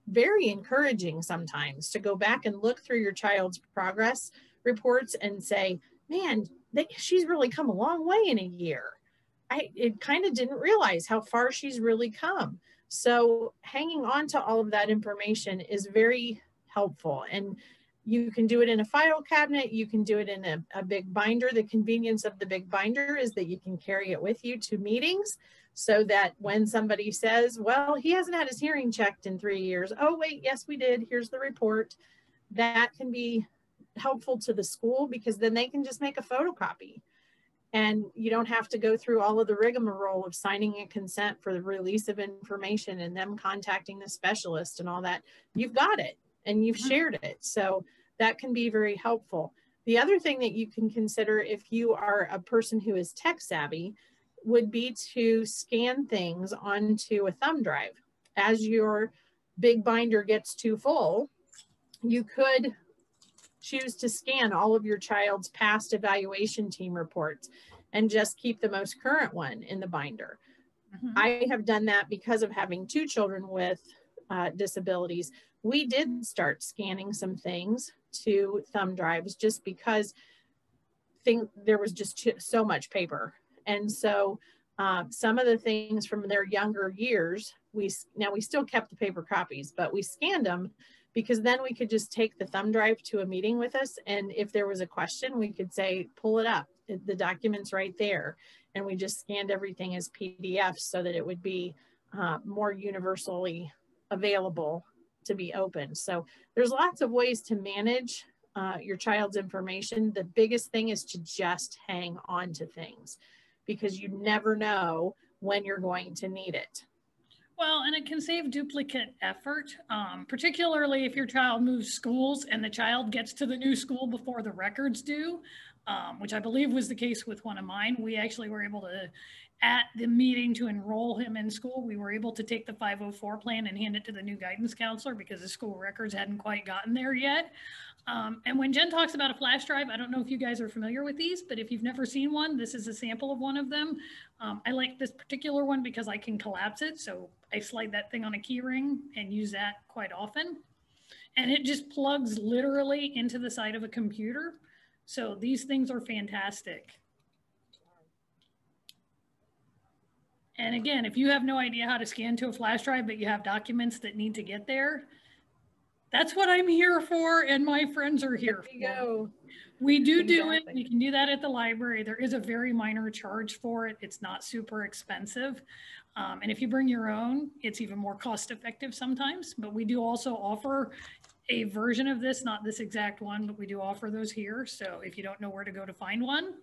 very encouraging sometimes to go back and look through your child's progress reports and say, man, she's really come a long way in a year. It kind of didn't realize how far she's really come. So hanging on to all of that information is very helpful. And you can do it in a file cabinet. You can do it in a big binder. The convenience of the big binder is that you can carry it with you to meetings so that when somebody says, well, he hasn't had his hearing checked in 3 years. Oh, wait, yes, we did. Here's the report. That can be helpful to the school because then they can just make a photocopy. And you don't have to go through all of the rigmarole of signing a consent for the release of information and them contacting the specialist and all that. You've got it and you've shared it. So that can be very helpful. The other thing that you can consider if you are a person who is tech savvy would be to scan things onto a thumb drive. As your big binder gets too full, you could choose to scan all of your child's past evaluation team reports. and just keep the most current one in the binder. I have done that because of having 2 children with disabilities. We did start scanning some things to thumb drives just because there was just so much paper. And so some of the things from their younger years, we still kept the paper copies, but we scanned them because then we could just take the thumb drive to a meeting with us. And if there was a question, we could say, pull it up. The document's right there. And we just scanned everything as PDFs so that it would be more universally available to be open. So there's lots of ways to manage your child's information. The biggest thing is to just hang on to things because you never know when you're going to need it. Well, and it can save duplicate effort, particularly if your child moves schools and the child gets to the new school before the records do, which I believe was the case with one of mine. We actually were able to, at the meeting to enroll him in school, we were able to take the 504 plan and hand it to the new guidance counselor because the school records hadn't quite gotten there yet. And when Jen talks about a flash drive, I don't know if you guys are familiar with these, but if you've never seen one, this is a sample of one of them. I like this particular one because I can collapse it. So I slide that thing on a key ring and use that quite often. And it just plugs literally into the side of a computer. So these things are fantastic. And again, if you have no idea how to scan to a flash drive, but you have documents that need to get there, that's what I'm here for, and my friends are here for. Go. We do it. We can do that at the library. There is a very minor charge for it. It's not super expensive. And if you bring your own, it's even more cost effective sometimes. But we do also offer a version of this, not this exact one, but we do offer those here. So if you don't know where to go to find one,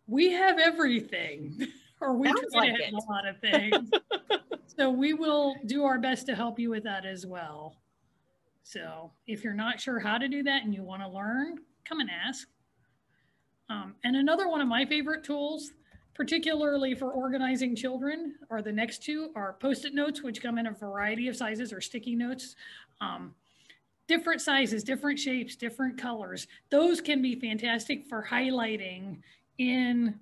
we have everything. Or we try to have a lot of things. So we will do our best to help you with that as well. So if you're not sure how to do that and you want to learn, come and ask. And another one of my favorite tools, particularly for organizing children, are the next 2 are Post-it notes, which come in a variety of sizes, or sticky notes. Different sizes, different shapes, different colors. Those can be fantastic for highlighting in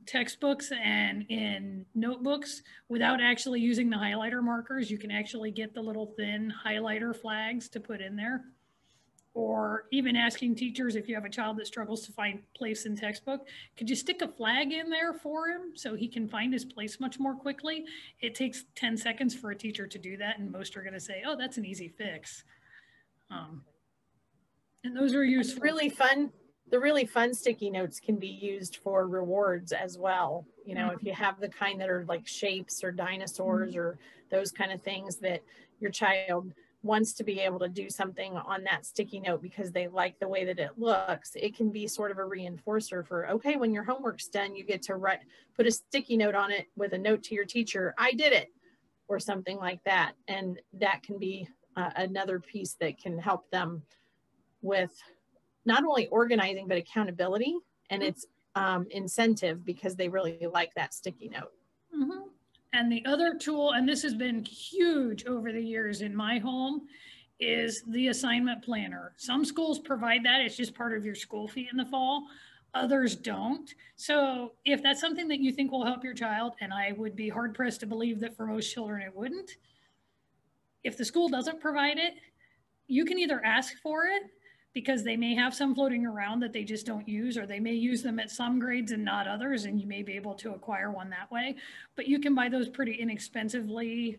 textbooks and in notebooks without actually using the highlighter markers. You can actually get the little thin highlighter flags to put in there. Or even asking teachers, if you have a child that struggles to find place in textbook, could you stick a flag in there for him so he can find his place much more quickly? It takes 10 seconds for a teacher to do that, and most are going to say, oh, that's an easy fix. And those are useful. Really fun. The really fun sticky notes can be used for rewards as well. You know, if you have the kind that are like shapes or dinosaurs or those kind of things that your child wants to be able to do something on that sticky note because they like the way that it looks, it can be sort of a reinforcer for, okay, when your homework's done, you get to put a sticky note on it with a note to your teacher, I did it, or something like that. And that can be another piece that can help them with not only organizing, but accountability, and it's incentive because they really like that sticky note. And the other tool, and this has been huge over the years in my home, is the assignment planner. Some schools provide that. It's just part of your school fee in the fall. Others don't. So if that's something that you think will help your child, and I would be hard pressed to believe that for most children it wouldn't, if the school doesn't provide it, you can either ask for it, because they may have some floating around that they just don't use, or they may use them at some grades and not others, and you may be able to acquire one that way. But you can buy those pretty inexpensively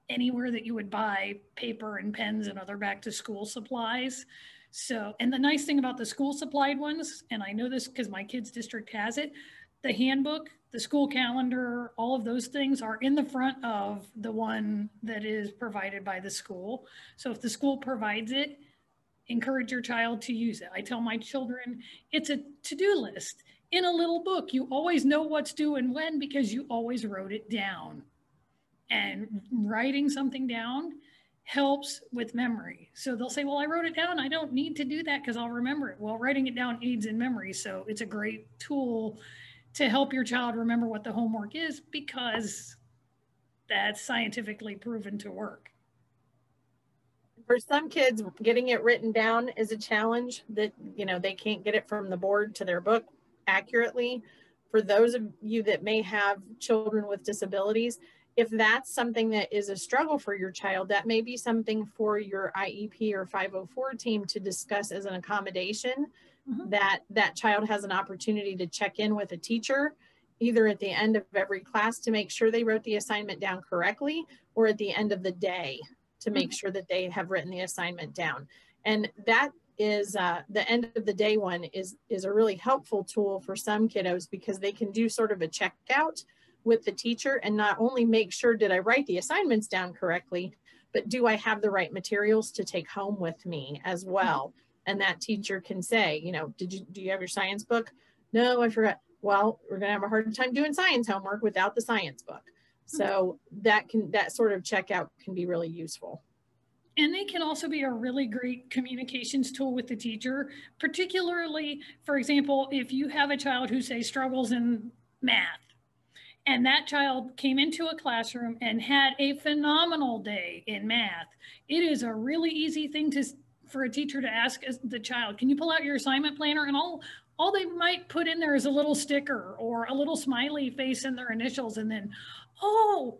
anywhere that you would buy paper and pens and other back to school supplies. So, and the nice thing about the school supplied ones, and I know this because my kids' district has it, the handbook, the school calendar, all of those things are in the front of the one that is provided by the school. So if the school provides it, encourage your child to use it. I tell my children, it's a to-do list in a little book. You always know what's due and when because you always wrote it down. And writing something down helps with memory. So they'll say, well, I wrote it down. I don't need to do that because I'll remember it. Well, writing it down aids in memory. So it's a great tool to help your child remember what the homework is because that's scientifically proven to work. For some kids, getting it written down is a challenge that, you know, they can't get it from the board to their book. accurately. For those of you that may have children with disabilities, if that's something that is a struggle for your child, that may be something for your IEP or 504 team to discuss as an accommodation. That child has an opportunity to check in with a teacher, either at the end of every class to make sure they wrote the assignment down correctly, or at the end of the day to make sure that they have written the assignment down. And that is the end of the day one is a really helpful tool for some kiddos, because they can do sort of a checkout with the teacher and not only make sure, did I write the assignments down correctly, but do I have the right materials to take home with me as well? And that teacher can say, you know, do you have your science book? No, I forgot. Well, we're going to have a hard time doing science homework without the science book. So that sort of checkout can be really useful. And they can also be a really great communications tool with the teacher, particularly, for example, if you have a child who, say, struggles in math, and that child came into a classroom and had a phenomenal day in math, it is a really easy thing for a teacher to ask the child, can you pull out your assignment planner? And all they might put in there is a little sticker or a little smiley face in their initials. And then, oh,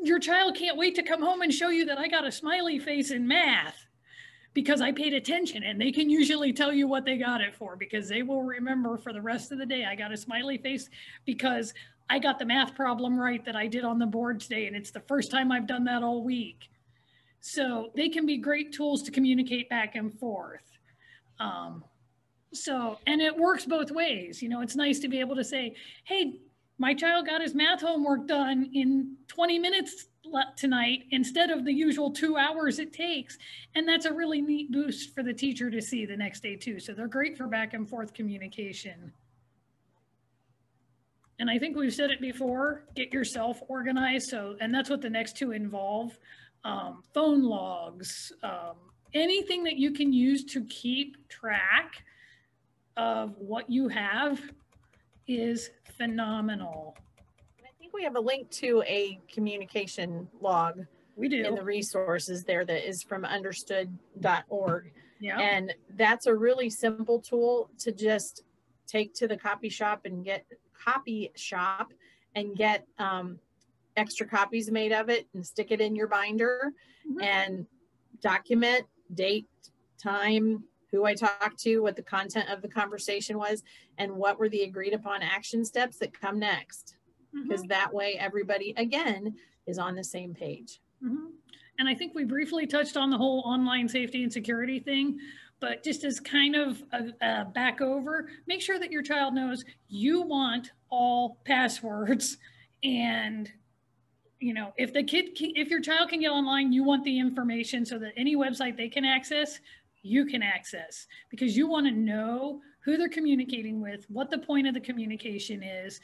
your child can't wait to come home and show you that I got a smiley face in math because I paid attention. And they can usually tell you what they got it for, because they will remember for the rest of the day, I got a smiley face because I got the math problem right that I did on the board today. And it's the first time I've done that all week. So they can be great tools to communicate back and forth. And it works both ways. You know, it's nice to be able to say, hey, my child got his math homework done in 20 minutes tonight instead of the usual 2 hours it takes. And that's a really neat boost for the teacher to see the next day too. So they're great for back and forth communication. And I think we've said it before, get yourself organized. And that's what the next two involve. Phone logs, anything that you can use to keep track of what you have is phenomenal. I think we have a link to a communication log. We do. In the resources there that is from understood.org. Yeah. And that's a really simple tool to just take to the copy shop and get extra copies made of it and stick it in your binder and document date, time, who I talked to, what the content of the conversation was, and what were the agreed upon action steps that come next. Because that way everybody, again, is on the same page. And I think we briefly touched on the whole online safety and security thing, but just as kind of a back over, make sure that your child knows you want all passwords. And you know, if your child can get online, you want the information so that any website they can access, you can access, because you want to know who they're communicating with, what the point of the communication is,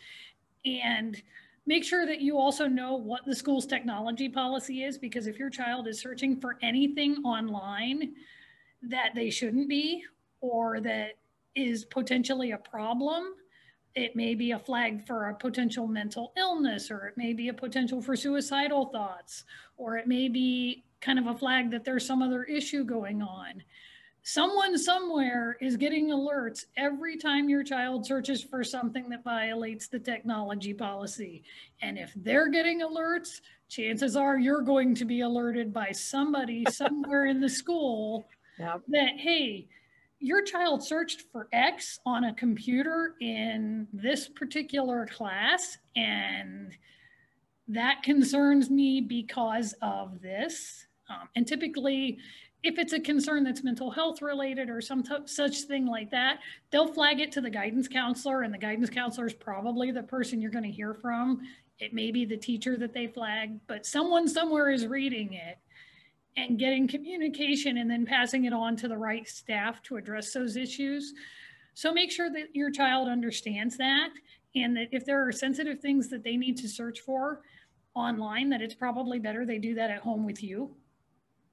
and make sure that you also know what the school's technology policy is, because if your child is searching for anything online that they shouldn't be, or that is potentially a problem, it may be a flag for a potential mental illness, or it may be a potential for suicidal thoughts, or it may be kind of a flag that there's some other issue going on. Someone somewhere is getting alerts every time your child searches for something that violates the technology policy. And if they're getting alerts, chances are you're going to be alerted by somebody somewhere in the school that, hey, your child searched for X on a computer in this particular class, and that concerns me because of this. And typically, if it's a concern that's mental health related or some such thing like that, they'll flag it to the guidance counselor, and the guidance counselor is probably the person you're going to hear from. It may be the teacher that they flagged, but someone somewhere is reading it and getting communication and then passing it on to the right staff to address those issues. So make sure that your child understands that, and that if there are sensitive things that they need to search for online, that it's probably better they do that at home with you,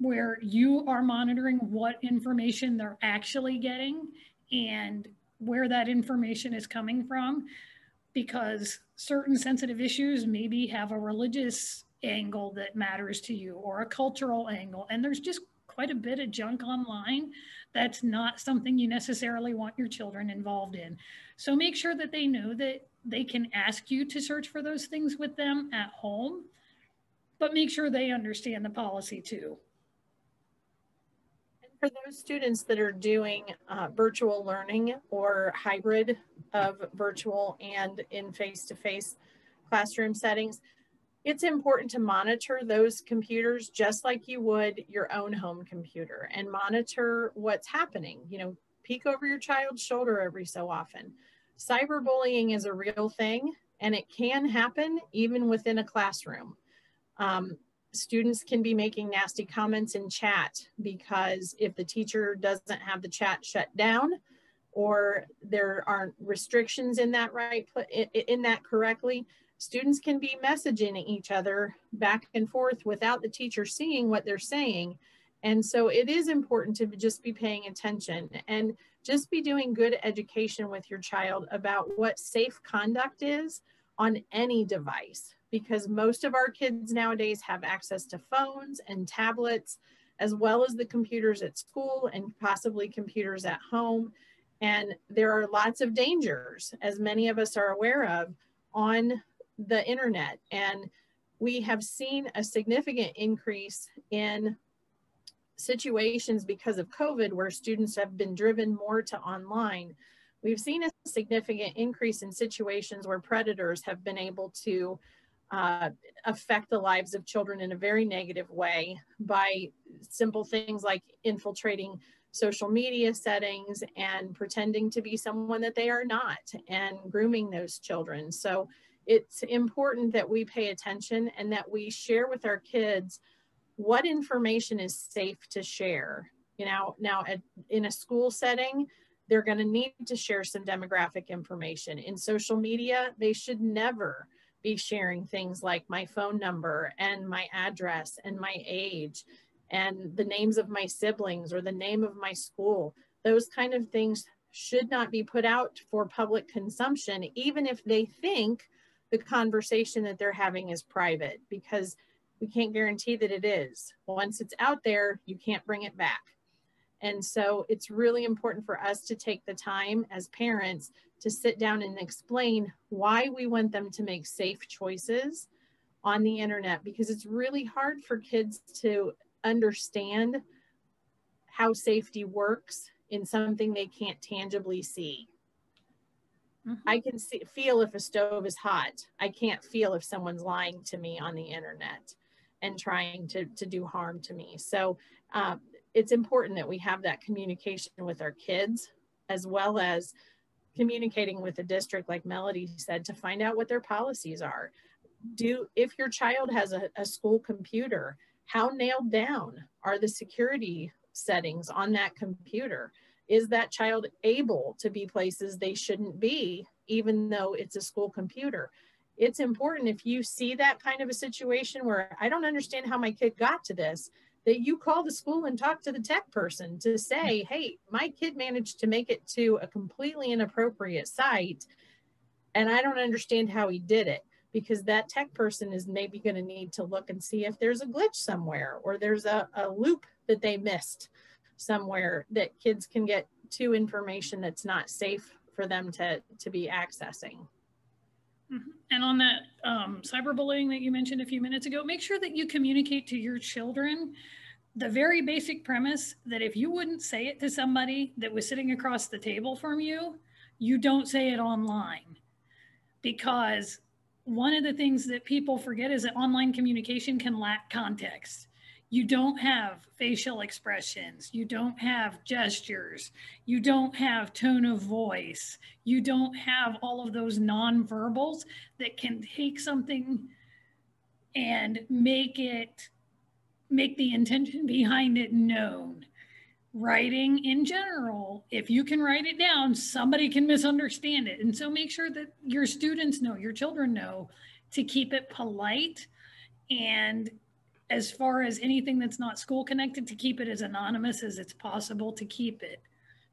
where you are monitoring what information they're actually getting and where that information is coming from, because certain sensitive issues maybe have a religious angle that matters to you, or a cultural angle, and there's just quite a bit of junk online. That's not something you necessarily want your children involved in. So make sure that they know that they can ask you to search for those things with them at home, but make sure they understand the policy too. And for those students that are doing virtual learning or hybrid of virtual and in face-to-face classroom settings, it's important to monitor those computers just like you would your own home computer, and monitor what's happening. You know, peek over your child's shoulder every so often. Cyberbullying is a real thing, and it can happen even within a classroom. Students can be making nasty comments in chat because if the teacher doesn't have the chat shut down, or there aren't restrictions in that correctly, students can be messaging each other back and forth without the teacher seeing what they're saying. And so it is important to just be paying attention and just be doing good education with your child about what safe conduct is on any device, because most of our kids nowadays have access to phones and tablets, as well as the computers at school and possibly computers at home. And there are lots of dangers, as many of us are aware of, on the internet. And we have seen a significant increase in situations because of COVID where students have been driven more to online. We've seen a significant increase in situations where predators have been able to affect the lives of children in a very negative way by simple things like infiltrating social media settings and pretending to be someone that they are not, and grooming those children. So it's important that we pay attention and that we share with our kids what information is safe to share. You know, now in a school setting, they're going to need to share some demographic information. In social media, they should never be sharing things like my phone number and my address and my age and the names of my siblings or the name of my school. Those kind of things should not be put out for public consumption, even if they think the conversation that they're having is private, because we can't guarantee that it is. Once it's out there, you can't bring it back. And so it's really important for us to take the time as parents to sit down and explain why we want them to make safe choices on the internet, because it's really hard for kids to understand how safety works in something they can't tangibly see. I can feel if a stove is hot. I can't feel if someone's lying to me on the internet and trying to do harm to me. So it's important that we have that communication with our kids, as well as communicating with the district, like Melody said, to find out what their policies are. If your child has a school computer, how nailed down are the security settings on that computer? Is that child able to be places they shouldn't be, even though it's a school computer? It's important, if you see that kind of a situation where I don't understand how my kid got to this, that you call the school and talk to the tech person to say, hey, my kid managed to make it to a completely inappropriate site, and I don't understand how he did it, because that tech person is maybe going to need to look and see if there's a glitch somewhere, or there's a loop that they missed somewhere that kids can get to information that's not safe for them to be accessing. And on that cyberbullying that you mentioned a few minutes ago, make sure that you communicate to your children the very basic premise that if you wouldn't say it to somebody that was sitting across the table from you, you don't say it online. Because one of the things that people forget is that online communication can lack context. You don't have facial expressions. You don't have gestures. You don't have tone of voice. You don't have all of those nonverbals that can take something and make the intention behind it known. Writing in general, if you can write it down, somebody can misunderstand it. And so make sure that your students know, your children know, to keep it polite, and as far as anything that's not school connected, to keep it as anonymous as it's possible to keep it,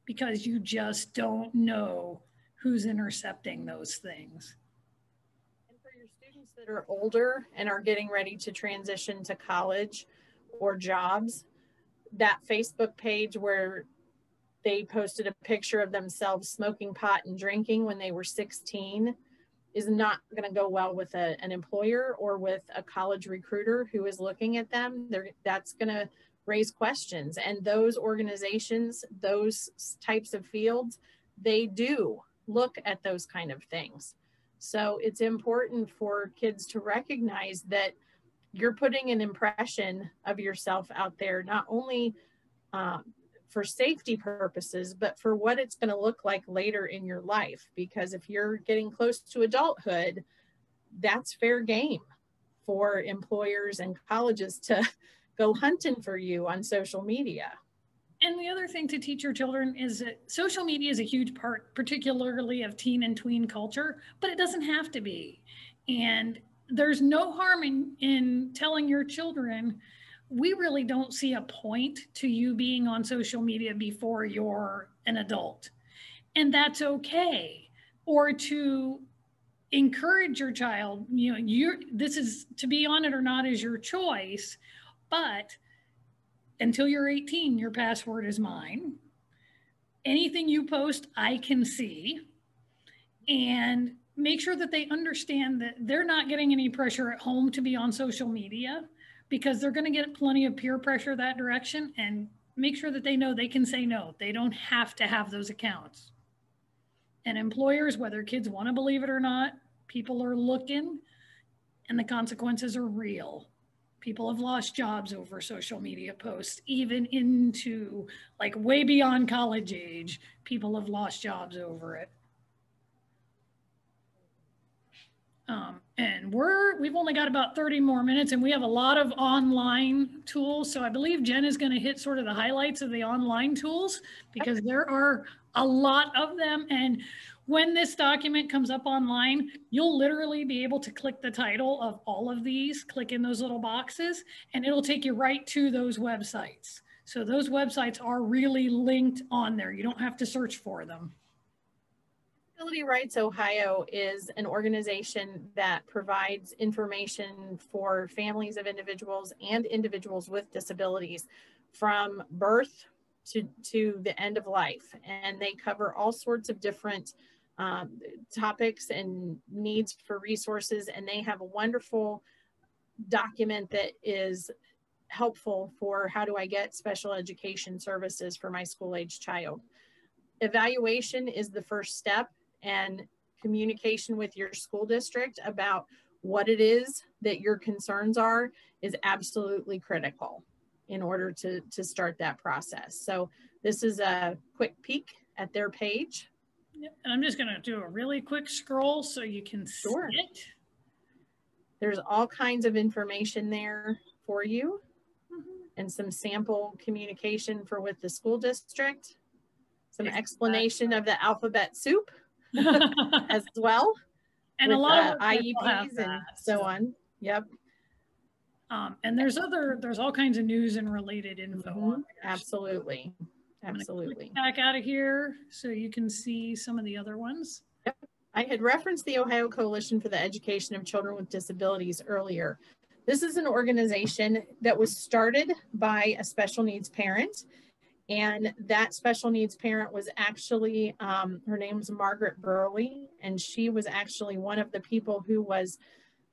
because you just don't know who's intercepting those things. And for your students that are older and are getting ready to transition to college or jobs, that Facebook page where they posted a picture of themselves smoking pot and drinking when they were 16 is not going to go well with an employer or with a college recruiter who is looking at them. That's going to raise questions. And those organizations, those types of fields, they do look at those kind of things. So it's important for kids to recognize that you're putting an impression of yourself out there, not only for safety purposes, but for what it's going to look like later in your life. Because if you're getting close to adulthood, that's fair game for employers and colleges to go hunting for you on social media. And the other thing to teach your children is that social media is a huge part, particularly of teen and tween culture, but it doesn't have to be. And there's no harm in telling your children, we really don't see a point to you being on social media before you're an adult. And that's okay. Or to encourage your child, this is, to be on it or not is your choice, but until you're 18, your password is mine. Anything you post, I can see. And make sure that they understand that they're not getting any pressure at home to be on social media, because they're going to get plenty of peer pressure that direction. And make sure that they know they can say no. They don't have to have those accounts. And employers, whether kids want to believe it or not, people are looking, and the consequences are real. People have lost jobs over social media posts, even into like way beyond college age. People have lost jobs over it. And we've only got about 30 more minutes, and we have a lot of online tools. So I believe Jen is going to hit sort of the highlights of the online tools, because there are a lot of them. And when this document comes up online, you'll literally be able to click the title of all of these, click in those little boxes, and it'll take you right to those websites. So those websites are really linked on there. You don't have to search for them. Disability Rights Ohio is an organization that provides information for families of individuals and individuals with disabilities from birth to the end of life. And they cover all sorts of different topics and needs for resources. And they have a wonderful document that is helpful for how do I get special education services for my school-age child. Evaluation is the first step, and communication with your school district about what it is that your concerns are is absolutely critical in order to start that process. So this is a quick peek at their page. Yep. And I'm just going to do a really quick scroll so you can see it. There's all kinds of information there for you, and some sample communication for with the school district, some explanation of the alphabet soup as well, and a lot of IEPs and so on. Yep. And there's all kinds of news and related info on there. Absolutely. Absolutely. Back out of here so you can see some of the other ones. Yep. I had referenced the Ohio Coalition for the Education of Children with Disabilities earlier. This is an organization that was started by a special needs parent. And that special needs parent was actually, her name's Margaret Burley, and she was actually one of the people who was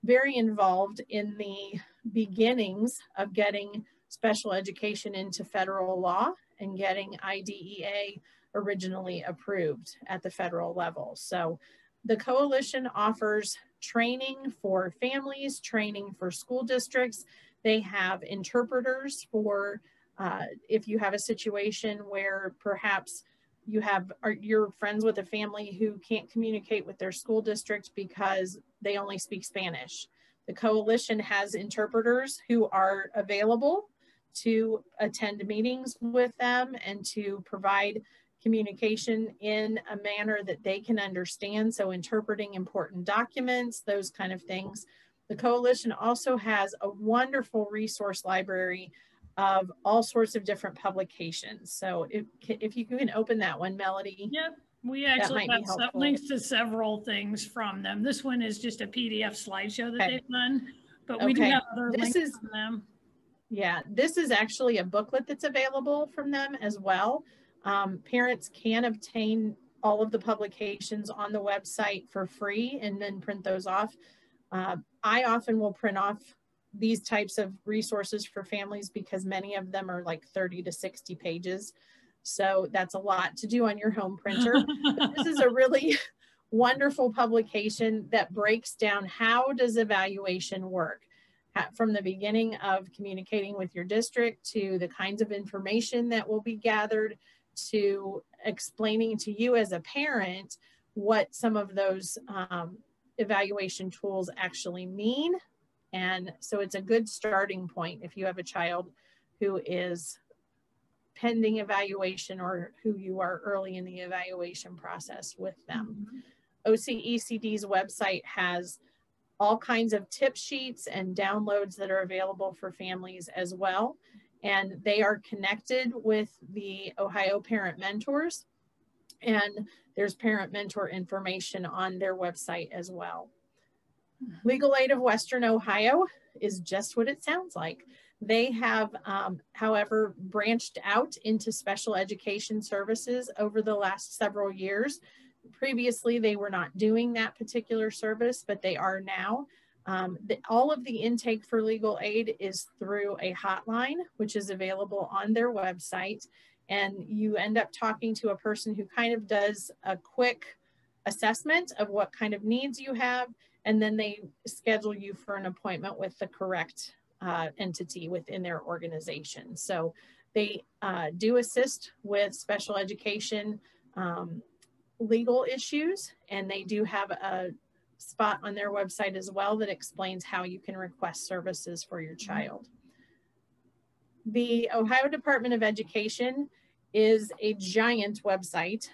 very involved in the beginnings of getting special education into federal law and getting IDEA originally approved at the federal level. So the coalition offers training for families, training for school districts. They have interpreters for if you have a situation where perhaps you're friends with a family who can't communicate with their school district because they only speak Spanish. The coalition has interpreters who are available to attend meetings with them and to provide communication in a manner that they can understand. So interpreting important documents, those kind of things. The coalition also has a wonderful resource library of all sorts of different publications. So if you can open that one, Melody. Yep, we actually have links to several things from them. This one is just a PDF slideshow that they've done, but we do have other links from them. Yeah, this is actually a booklet that's available from them as well. Parents can obtain all of the publications on the website for free and then print those off. I often will print off these types of resources for families because many of them are like 30 to 60 pages. So that's a lot to do on your home printer. But this is a really wonderful publication that breaks down how does evaluation work from the beginning of communicating with your district to the kinds of information that will be gathered to explaining to you as a parent what some of those evaluation tools actually mean. And so it's a good starting point if you have a child who is pending evaluation or who you are early in the evaluation process with them. Mm-hmm. OCECD's website has all kinds of tip sheets and downloads that are available for families as well. And they are connected with the Ohio Parent Mentors. And there's parent mentor information on their website as well. Legal Aid of Western Ohio is just what it sounds like. They have, however, branched out into special education services over the last several years. Previously, they were not doing that particular service, but they are now. All of the intake for legal aid is through a hotline, which is available on their website. And you end up talking to a person who kind of does a quick assessment of what kind of needs you have. And then they schedule you for an appointment with the correct entity within their organization. So they do assist with special education legal issues, and they do have a spot on their website as well that explains how you can request services for your child. The Ohio Department of Education is a giant website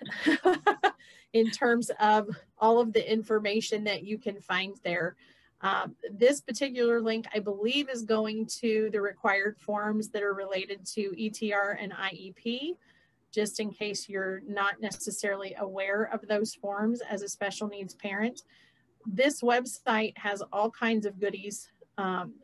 in terms of all of the information that you can find there. This particular link, I believe, is going to the required forms that are related to ETR and IEP, just in case you're not necessarily aware of those forms as a special needs parent. This website has all kinds of goodies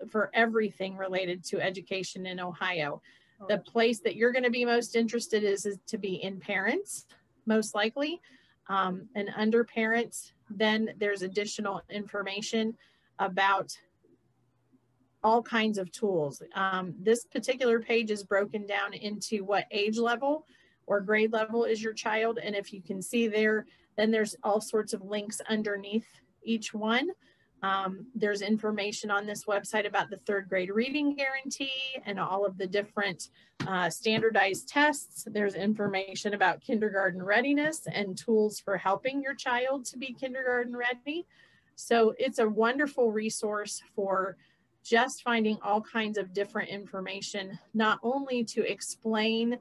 for everything related to education in Ohio. The place that you're going to be most interested is to be in parents, most likely, and under parents. Then there's additional information about all kinds of tools. This particular page is broken down into what age level or grade level is your child. And if you can see there, then there's all sorts of links underneath each one. There's information on this website about the third grade reading guarantee and all of the different standardized tests. There's information about kindergarten readiness and tools for helping your child to be kindergarten ready. So it's a wonderful resource for just finding all kinds of different information, not only to explain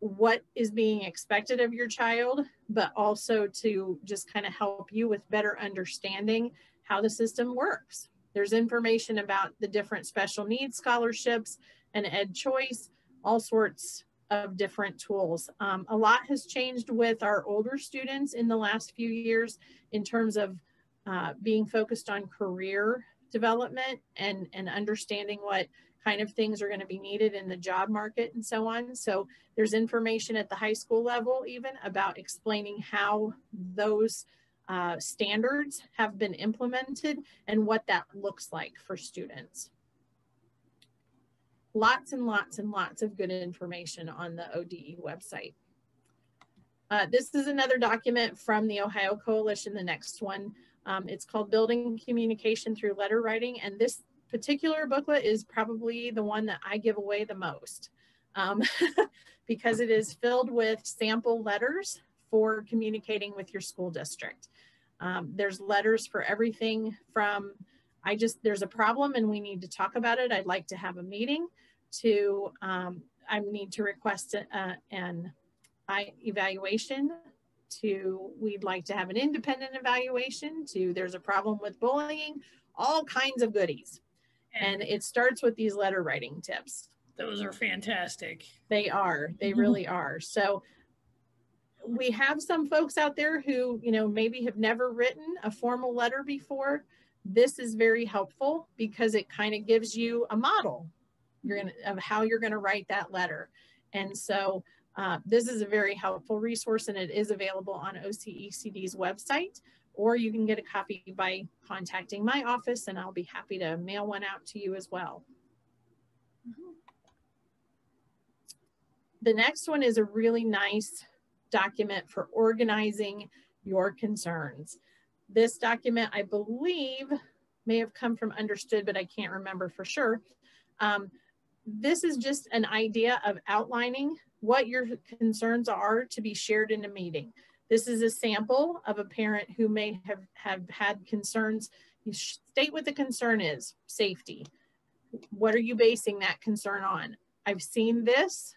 what is being expected of your child, but also to just kind of help you with better understanding how the system works. There's information about the different special needs scholarships and Ed Choice, all sorts of different tools. A lot has changed with our older students in the last few years in terms of being focused on career development and understanding what kind of things are going to be needed in the job market and so on. So there's information at the high school level even about explaining how those standards have been implemented and what that looks like for students. Lots and lots and lots of good information on the ODE website. This is another document from the Ohio Coalition, the next one. It's called Building Communication Through Letter Writing, and this particular booklet is probably the one that I give away the most because it is filled with sample letters for communicating with your school district. There's letters for everything from, there's a problem and we need to talk about it, I'd like to have a meeting, to I need to request an evaluation, to we'd like to have an independent evaluation, to there's a problem with bullying, all kinds of goodies. And it starts with these letter writing tips. Those are fantastic. They are, they really are. So we have some folks out there who, you know, maybe have never written a formal letter before. This is very helpful because it kind of gives you a model. of how you're going to write that letter. And so this is a very helpful resource, and it is available on OCECD's website, or you can get a copy by contacting my office, and I'll be happy to mail one out to you as well. The next one is a really nice document for organizing your concerns. This document, I believe, may have come from Understood, but I can't remember for sure. This is just an idea of outlining what your concerns are to be shared in a meeting. This is a sample of a parent who may have had concerns. You state what the concern is. Safety. What are you basing that concern on? I've seen this,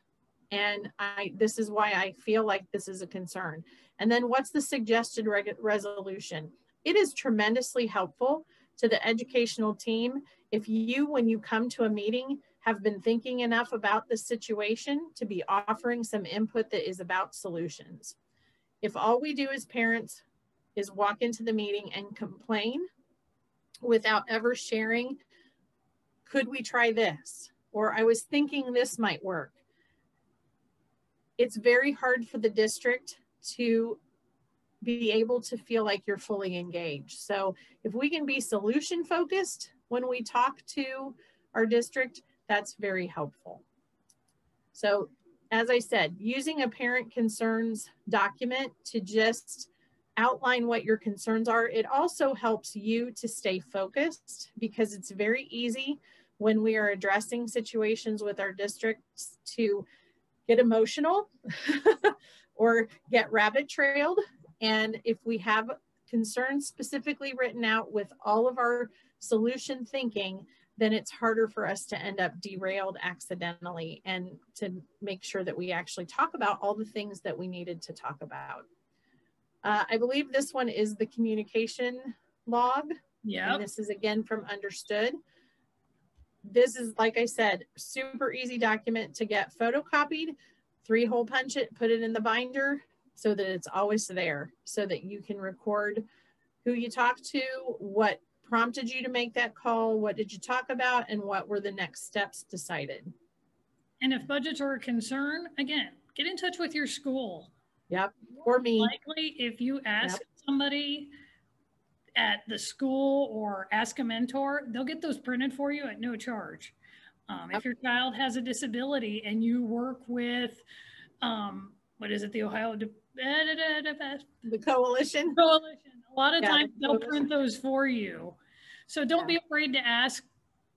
and this is why I feel like this is a concern. And then what's the suggested resolution? It is tremendously helpful to the educational team if you, when you come to a meeting, have been thinking enough about the situation to be offering some input that is about solutions. If all we do as parents is walk into the meeting and complain without ever sharing, could we try this? Or I was thinking this might work. It's very hard for the district to be able to feel like you're fully engaged. So if we can be solution focused when we talk to our district, that's very helpful. So as I said, using a parent concerns document to just outline what your concerns are, it also helps you to stay focused, because it's very easy when we are addressing situations with our districts to get emotional or get rabbit trailed. And if we have concerns specifically written out with all of our solution thinking, then it's harder for us to end up derailed accidentally, and to make sure that we actually talk about all the things that we needed to talk about. I believe this one is the communication log. Yeah. And this is again from Understood. This is, like I said, super easy document to get photocopied, 3-hole punch it, put it in the binder so that it's always there, so that you can record who you talked to, what prompted you to make that call, what did you talk about, and what were the next steps decided. And if budgets are a concern, again, get in touch with your school. Yep, or me. Likely, if you ask somebody at the school or ask a mentor, they'll get those printed for you at no charge. If your child has a disability and you work with, what is it, the Ohio, the coalition? A lot of times they'll print those for you. So don't be afraid to ask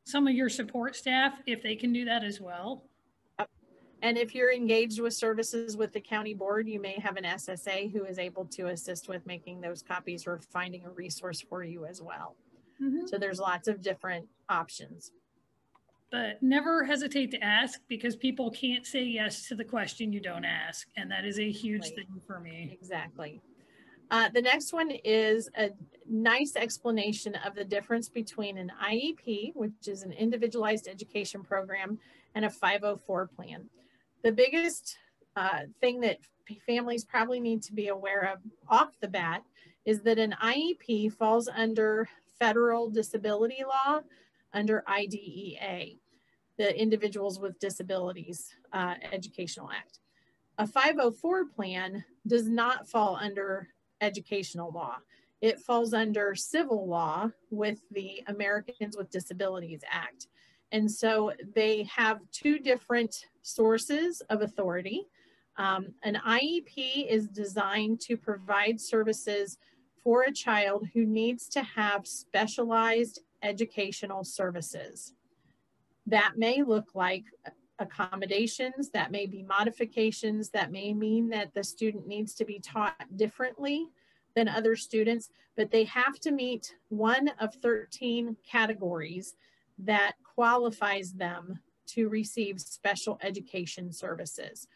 some of your support staff if they can do that as well. And if you're engaged with services with the county board, you may have an SSA who is able to assist with making those copies or finding a resource for you as well. Mm-hmm. So there's lots of different options. But never hesitate to ask, because people can't say yes to the question you don't ask. And that is a huge thing for me. Exactly. The next one is a nice explanation of the difference between an IEP, which is an individualized education program, and a 504 plan. The biggest thing that families probably need to be aware of off the bat is that an IEP falls under federal disability law under IDEA, the Individuals with Disabilities Educational Act. A 504 plan does not fall under educational law. It falls under civil law with the Americans with Disabilities Act. And so they have two different sources of authority. An IEP is designed to provide services for a child who needs to have specialized educational services. That may look like accommodations, that may be modifications, that may mean that the student needs to be taught differently than other students, but they have to meet one of 13 categories that qualifies them to receive special education services.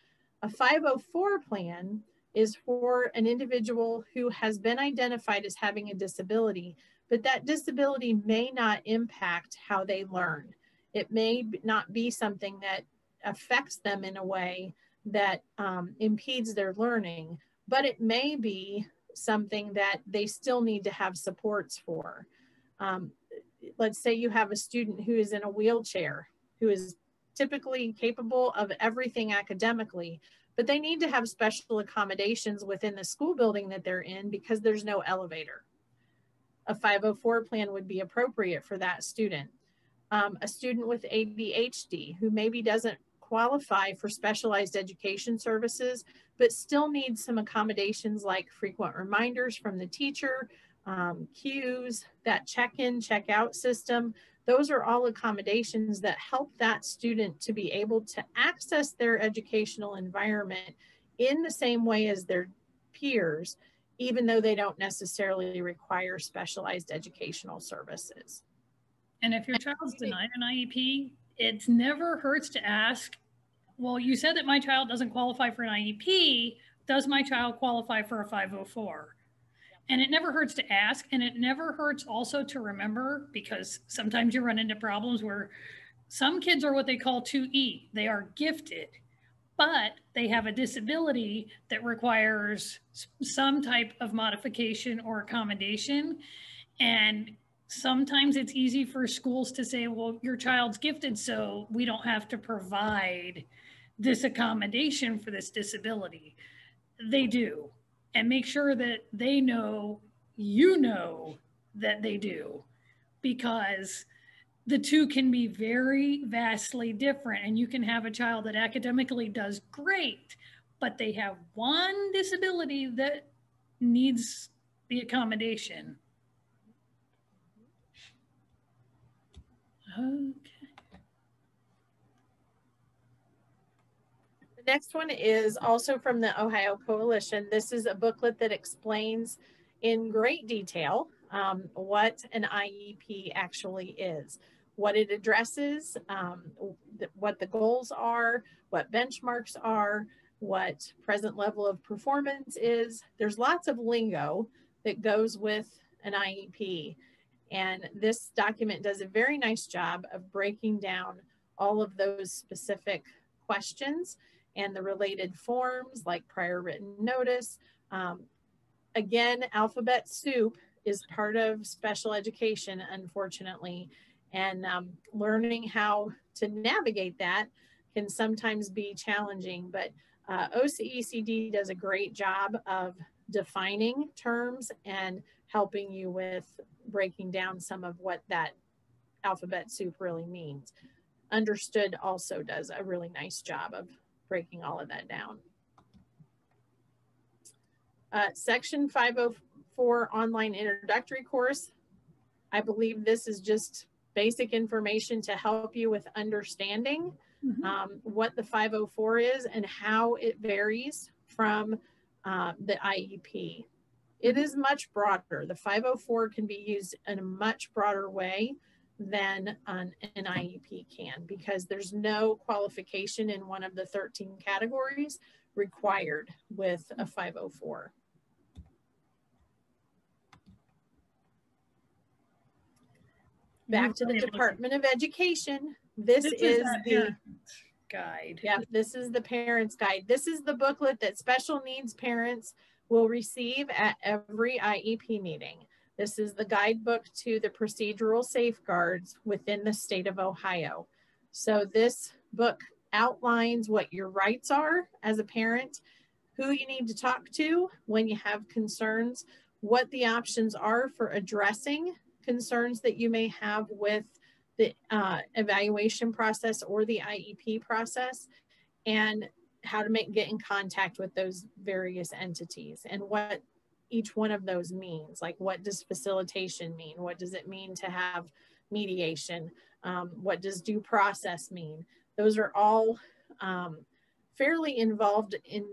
A 504 plan is for an individual who has been identified as having a disability, but that disability may not impact how they learn. It may not be something that affects them in a way that impedes their learning, but it may be something that they still need to have supports for. Let's say you have a student who is in a wheelchair, who is typically capable of everything academically, but they need to have special accommodations within the school building that they're in because there's no elevator. A 504 plan would be appropriate for that student. A student with ADHD who maybe doesn't qualify for specialized education services, but still needs some accommodations like frequent reminders from the teacher, cues, that check-in, check-out system. Those are all accommodations that help that student to be able to access their educational environment in the same way as their peers, even though they don't necessarily require specialized educational services. And if your child's denied an IEP, it never hurts to ask, well, you said that my child doesn't qualify for an IEP. Does my child qualify for a 504? And it never hurts to ask. And it never hurts also to remember, because sometimes you run into problems where some kids are what they call 2E. They are gifted, but they have a disability that requires some type of modification or accommodation. And sometimes it's easy for schools to say, well, your child's gifted, so we don't have to provide this accommodation for this disability. They do. And make sure that they know, you know, that they do, because the two can be very vastly different. And you can have a child that academically does great, but they have one disability that needs the accommodation. Okay. The next one is also from the Ohio Coalition. This is a booklet that explains in great detail what an IEP actually is, what it addresses, what the goals are, what benchmarks are, what present level of performance is. There's lots of lingo that goes with an IEP. And this document does a very nice job of breaking down all of those specific questions and the related forms like prior written notice. Again, alphabet soup is part of special education, unfortunately, and learning how to navigate that can sometimes be challenging, but OCECD does a great job of defining terms and helping you with breaking down some of what that alphabet soup really means. Understood also does a really nice job of breaking all of that down. Section 504 online introductory course. I believe this is just basic information to help you with understanding what the 504 is and how it varies from the IEP. It is much broader. The 504 can be used in a much broader way than an IEP can, because there's no qualification in one of the 13 categories required with a 504. Back to the Department of Education. This is the guide. Yeah, this is the parents' guide. This is the booklet that special needs parents will receive at every IEP meeting. This is the guidebook to the procedural safeguards within the state of Ohio. So this book outlines what your rights are as a parent, who you need to talk to when you have concerns, what the options are for addressing concerns that you may have with the evaluation process or the IEP process, and how to get in contact with those various entities and what each one of those means. Like, what does facilitation mean? What does it mean to have mediation? What does due process mean? Those are all fairly involved in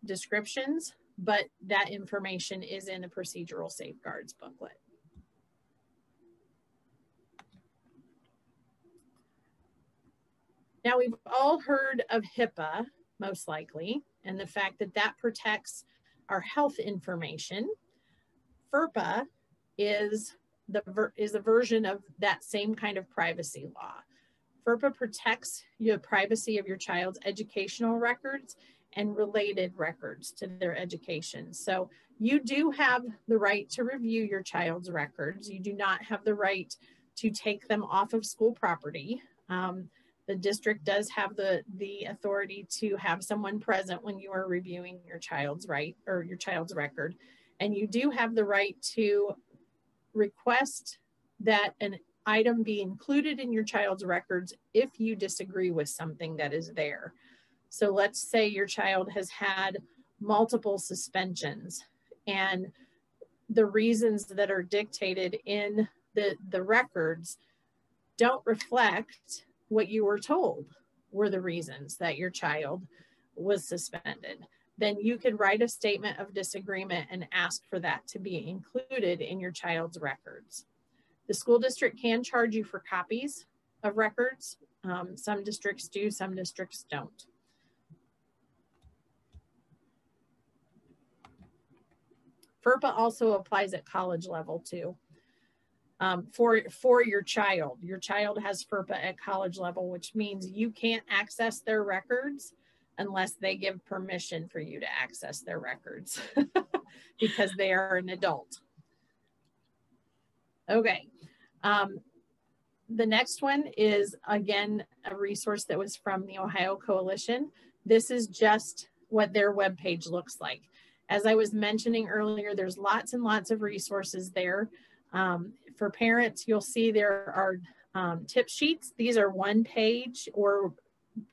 descriptions, but that information is in the procedural safeguards booklet. Now, we've all heard of HIPAA, most likely, and the fact that that protects our health information. FERPA is a version of that same kind of privacy law. FERPA protects the privacy of your child's educational records and related records to their education. So you do have the right to review your child's records. You do not have the right to take them off of school property. The district does have the authority to have someone present when you are reviewing your child's your child's record. And you do have the right to request that an item be included in your child's records if you disagree with something that is there. So let's say your child has had multiple suspensions and the reasons that are dictated in the records don't reflect what you were told were the reasons that your child was suspended. Then you could write a statement of disagreement and ask for that to be included in your child's records. The school district can charge you for copies of records. Some districts do, some districts don't. FERPA also applies at college level too. For your child. Your child has FERPA at college level, which means you can't access their records unless they give permission for you to access their records because they are an adult. Okay. The next one is, again, a resource that was from the Ohio Coalition. This is just what their webpage looks like. As I was mentioning earlier, there's lots and lots of resources there. For parents, you'll see there are tip sheets. These are 1 page or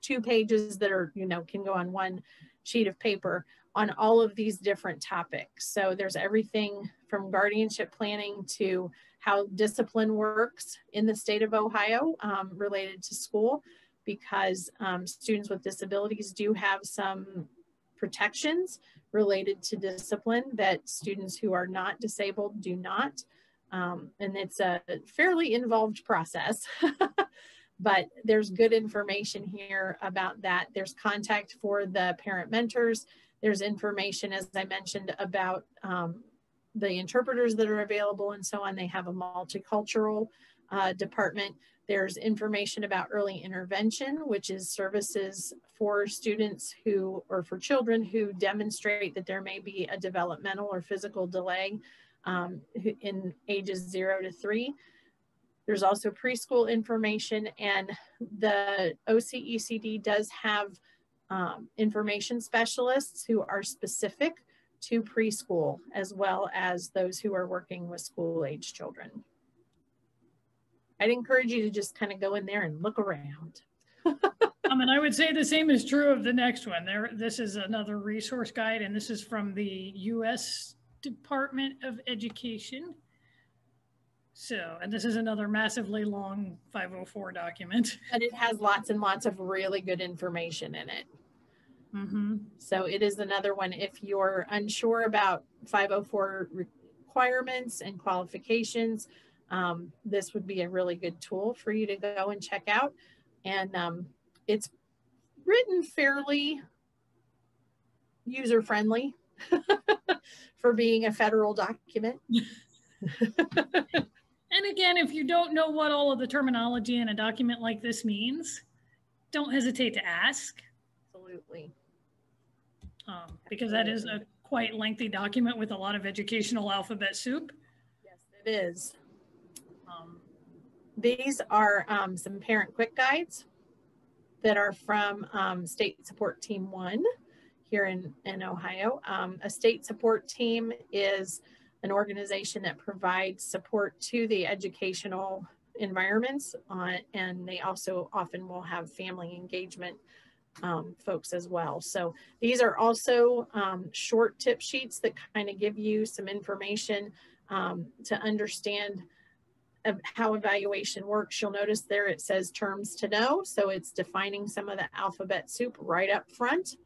2 pages that are, can go on 1 sheet of paper on all of these different topics. So there's everything from guardianship planning to how discipline works in the state of Ohio related to school, because students with disabilities do have some protections related to discipline that students who are not disabled do not. And it's a fairly involved process, but there's good information here about that. There's contact for the parent mentors. There's information, as I mentioned, about the interpreters that are available and so on. They have a multicultural department. There's information about early intervention, which is services for students who, or for children who demonstrate that there may be a developmental or physical delay in ages 0 to 3. There's also preschool information, and the OCECD does have information specialists who are specific to preschool, as well as those who are working with school-age children. I'd encourage you to just kind of go in there and look around. And I would say the same is true of the next one. This is another resource guide, and this is from the U.S. Department of Education. So, and this is another massively long 504 document. And it has lots and lots of really good information in it. Mm-hmm. So it is another one. If you're unsure about 504 requirements and qualifications, this would be a really good tool for you to go and check out. And it's written fairly user-friendly for being a federal document. And again, if you don't know what all of the terminology in a document like this means, don't hesitate to ask. Absolutely. Because that is a quite lengthy document with a lot of educational alphabet soup. Yes, it is. These are some parent quick guides that are from State Support Team 1 here in Ohio. A state support team is an organization that provides support to the educational environments, and they also often will have family engagement folks as well. So these are also short tip sheets that kind of give you some information to understand how evaluation works. You'll notice there it says terms to know. So it's defining some of the alphabet soup right up front.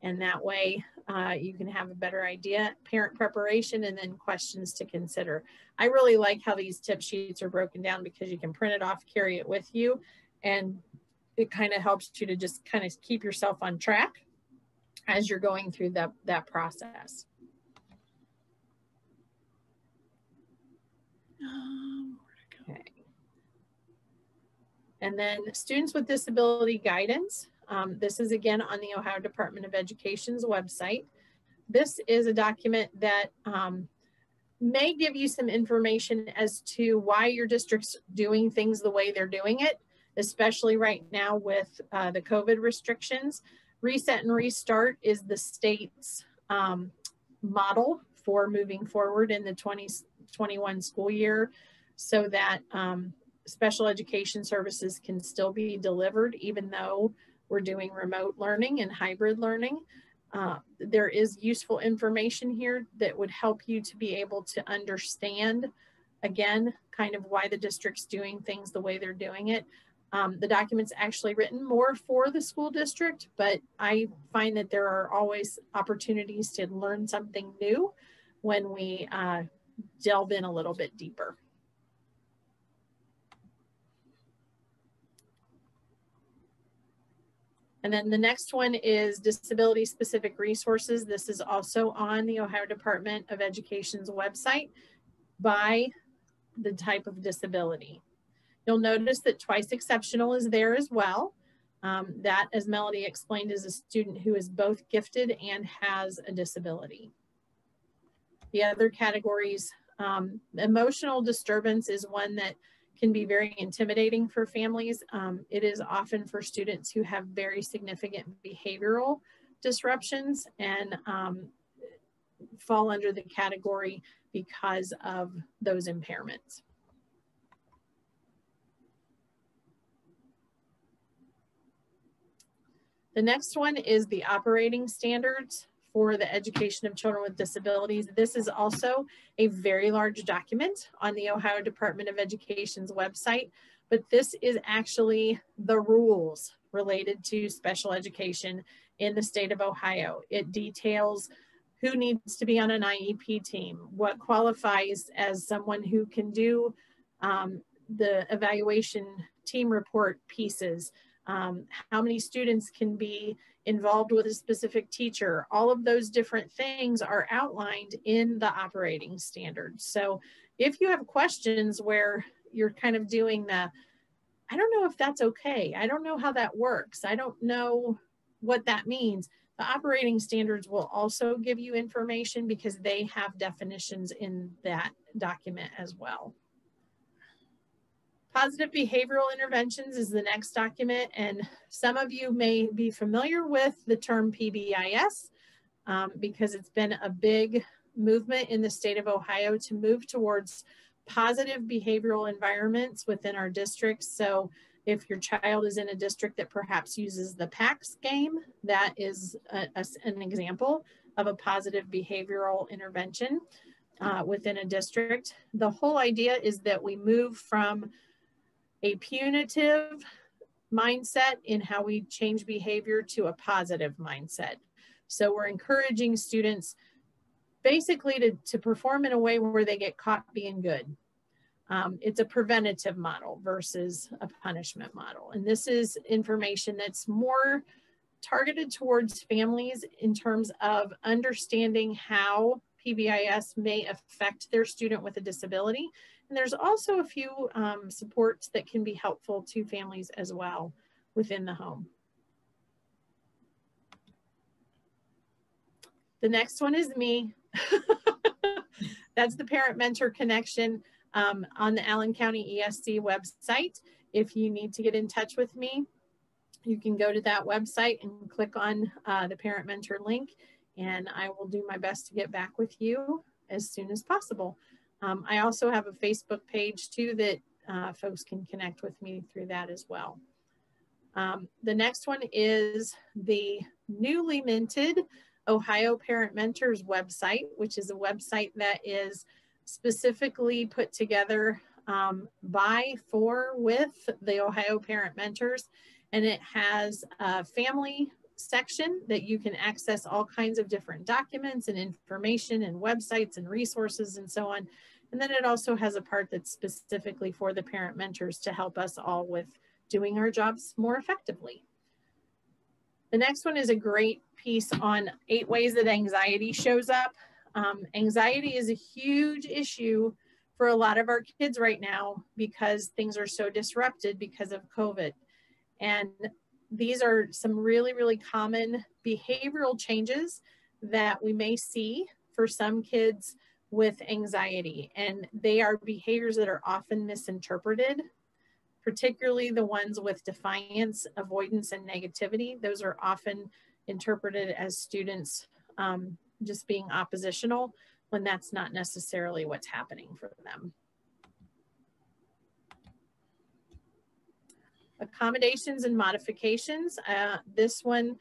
And that way you can have a better idea, parent preparation, and then questions to consider. I really like how these tip sheets are broken down because you can print it off, carry it with you, and it kind of helps you to just kind of keep yourself on track as you're going through that process. Okay. And then students with disability guidance. This is again on the Ohio Department of Education's website. This is a document that may give you some information as to why your district's doing things the way they're doing it. especially right now with the COVID restrictions. Reset and Restart is the state's model for moving forward in the 2021 school year, so that special education services can still be delivered even though we're doing remote learning and hybrid learning. There is useful information here that would help you to be able to understand, again, kind of why the district's doing things the way they're doing it. The document's actually written more for the school district, but I find that there are always opportunities to learn something new when we delve in a little bit deeper. And then the next one is disability specific resources. This is also on the Ohio Department of Education's website by the type of disability. You'll notice that twice exceptional is there as well. That, as Melody explained, is a student who is both gifted and has a disability. The other categories, emotional disturbance is one that can be very intimidating for families. It is often for students who have very significant behavioral disruptions and fall under the category because of those impairments. The next one is the operating standards for the education of children with disabilities. This is also a very large document on the Ohio Department of Education's website, but this is actually the rules related to special education in the state of Ohio. It details who needs to be on an IEP team, what qualifies as someone who can do the evaluation team report pieces, how many students can be involved with a specific teacher. All of those different things are outlined in the operating standards. So if you have questions where you're kind of doing the, I don't know if that's okay, I don't know how that works, I don't know what that means, the operating standards will also give you information because they have definitions in that document as well. Positive behavioral interventions is the next document, and some of you may be familiar with the term PBIS because it's been a big movement in the state of Ohio to move towards positive behavioral environments within our districts. So if your child is in a district that perhaps uses the PACS game, that is an example of a positive behavioral intervention within a district. The whole idea is that we move from a punitive mindset in how we change behavior to a positive mindset. So we're encouraging students basically to perform in a way where they get caught being good. It's a preventative model versus a punishment model. And this is information that's more targeted towards families in terms of understanding how PBIS may affect their student with a disability. And there's also a few supports that can be helpful to families as well within the home. The next one is me. That's the parent-mentor connection on the Allen County ESC website. If you need to get in touch with me, you can go to that website and click on the parent-mentor link, and I will do my best to get back with you as soon as possible. I also have a Facebook page too that folks can connect with me through that as well. The next one is the newly minted Ohio Parent Mentors website, which is a website that is specifically put together with the Ohio Parent Mentors. And it has a family section that you can access all kinds of different documents and information and websites and resources and so on. And then it also has a part that's specifically for the parent mentors to help us all with doing our jobs more effectively. The next one is a great piece on 8 ways that anxiety shows up. Anxiety is a huge issue for a lot of our kids right now because things are so disrupted because of COVID. And these are some really, really common behavioral changes that we may see for some kids with anxiety. And they are behaviors that are often misinterpreted, particularly the ones with defiance, avoidance, and negativity. Those are often interpreted as students just being oppositional when that's not necessarily what's happening for them. Accommodations and modifications. This one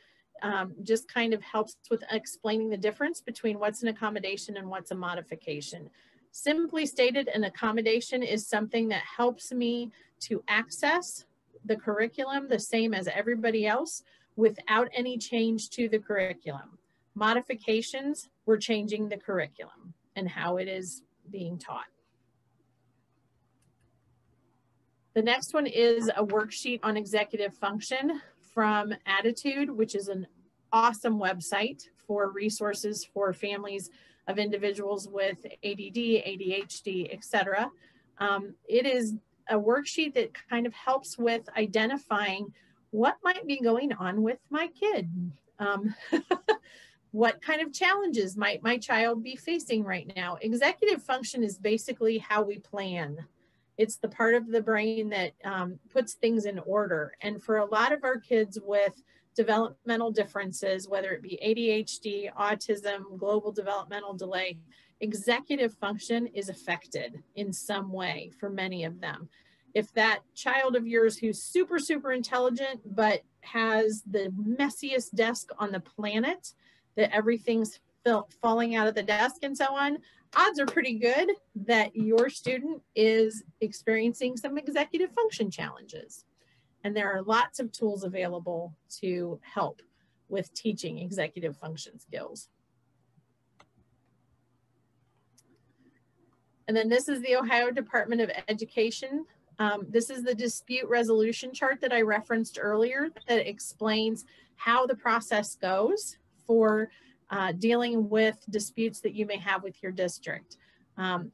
just kind of helps with explaining the difference between what's an accommodation and what's a modification. Simply stated, an accommodation is something that helps me to access the curriculum the same as everybody else without any change to the curriculum. Modifications, we're changing the curriculum and how it is being taught. The next one is a worksheet on executive function from Attitude, which is an awesome website for resources for families of individuals with ADD, ADHD, etc. It is a worksheet that kind of helps with identifying what might be going on with my kid. What kind of challenges might my child be facing right now? Executive function is basically how we plan. It's the part of the brain that puts things in order. And for a lot of our kids with developmental differences, whether it be ADHD, autism, global developmental delay, executive function is affected in some way for many of them. If that child of yours who's super, super intelligent, but has the messiest desk on the planet, that everything's falling out of the desk and so on, odds are pretty good that your student is experiencing some executive function challenges. And there are lots of tools available to help with teaching executive function skills. And then this is the Ohio Department of Education. This is the dispute resolution chart that I referenced earlier that explains how the process goes for dealing with disputes that you may have with your district.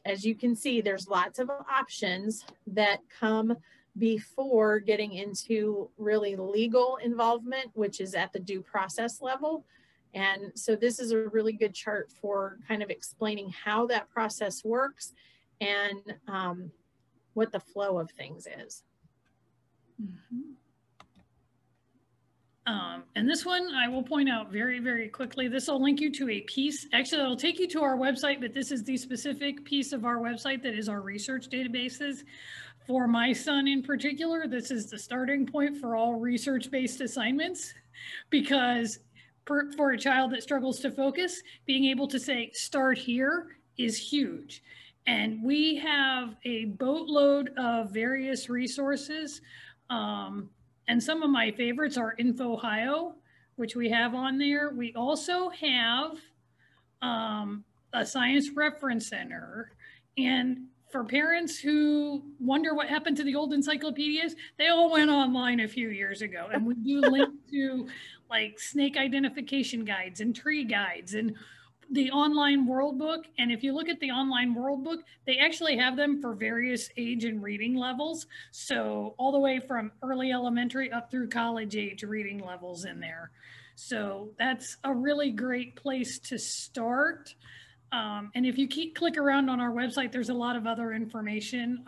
As you can see, there's lots of options that come before getting into really legal involvement, which is at the due process level. And so this is a really good chart for kind of explaining how that process works and what the flow of things is. Mm-hmm. And this one, I will point out very, very quickly, this will link you to a piece. Actually, it'll take you to our website, but this is the specific piece of our website that is our research databases. For my son in particular, this is the starting point for all research-based assignments, because for a child that struggles to focus, being able to say, start here is huge. And we have a boatload of various resources. And some of my favorites are InfoOhio, which we have on there. We also have a science reference center. And for parents who wonder what happened to the old encyclopedias, they all went online a few years ago. And we do link to like snake identification guides and tree guides and the online world book. And if you look at the online world book, they actually have them for various age and reading levels. So all the way from early elementary up through college age reading levels in there. So that's a really great place to start. And if you click around on our website, there's a lot of other information.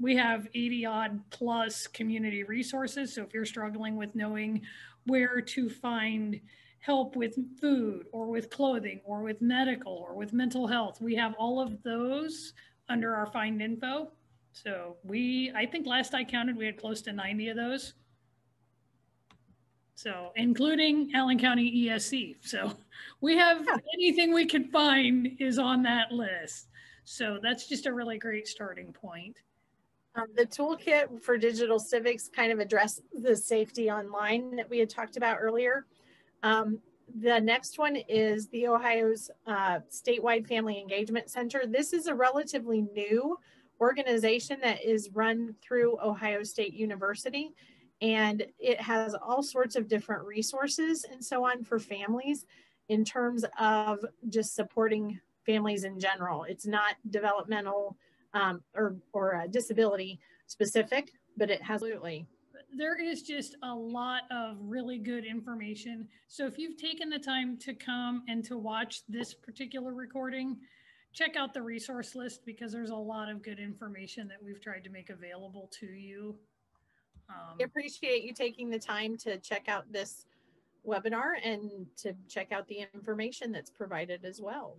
We have 80 odd plus community resources. So if you're struggling with knowing where to find help with food or with clothing or with medical or with mental health, we have all of those under our Find Info. So I think last I counted, we had close to 90 of those. So including Allen County ESC. So we have anything we can find is on that list. So that's just a really great starting point. The toolkit for digital civics kind of addressed the safety online that we had talked about earlier. The next one is the Ohio's Statewide Family Engagement Center. This is a relatively new organization that is run through Ohio State University, and it has all sorts of different resources and so on for families in terms of just supporting families in general. It's not developmental or disability specific, but it has absolutely. There is just a lot of really good information. So if you've taken the time to come and to watch this particular recording, check out the resource list because there's a lot of good information that we've tried to make available to you. I appreciate you taking the time to check out this webinar and to check out the information that's provided as well.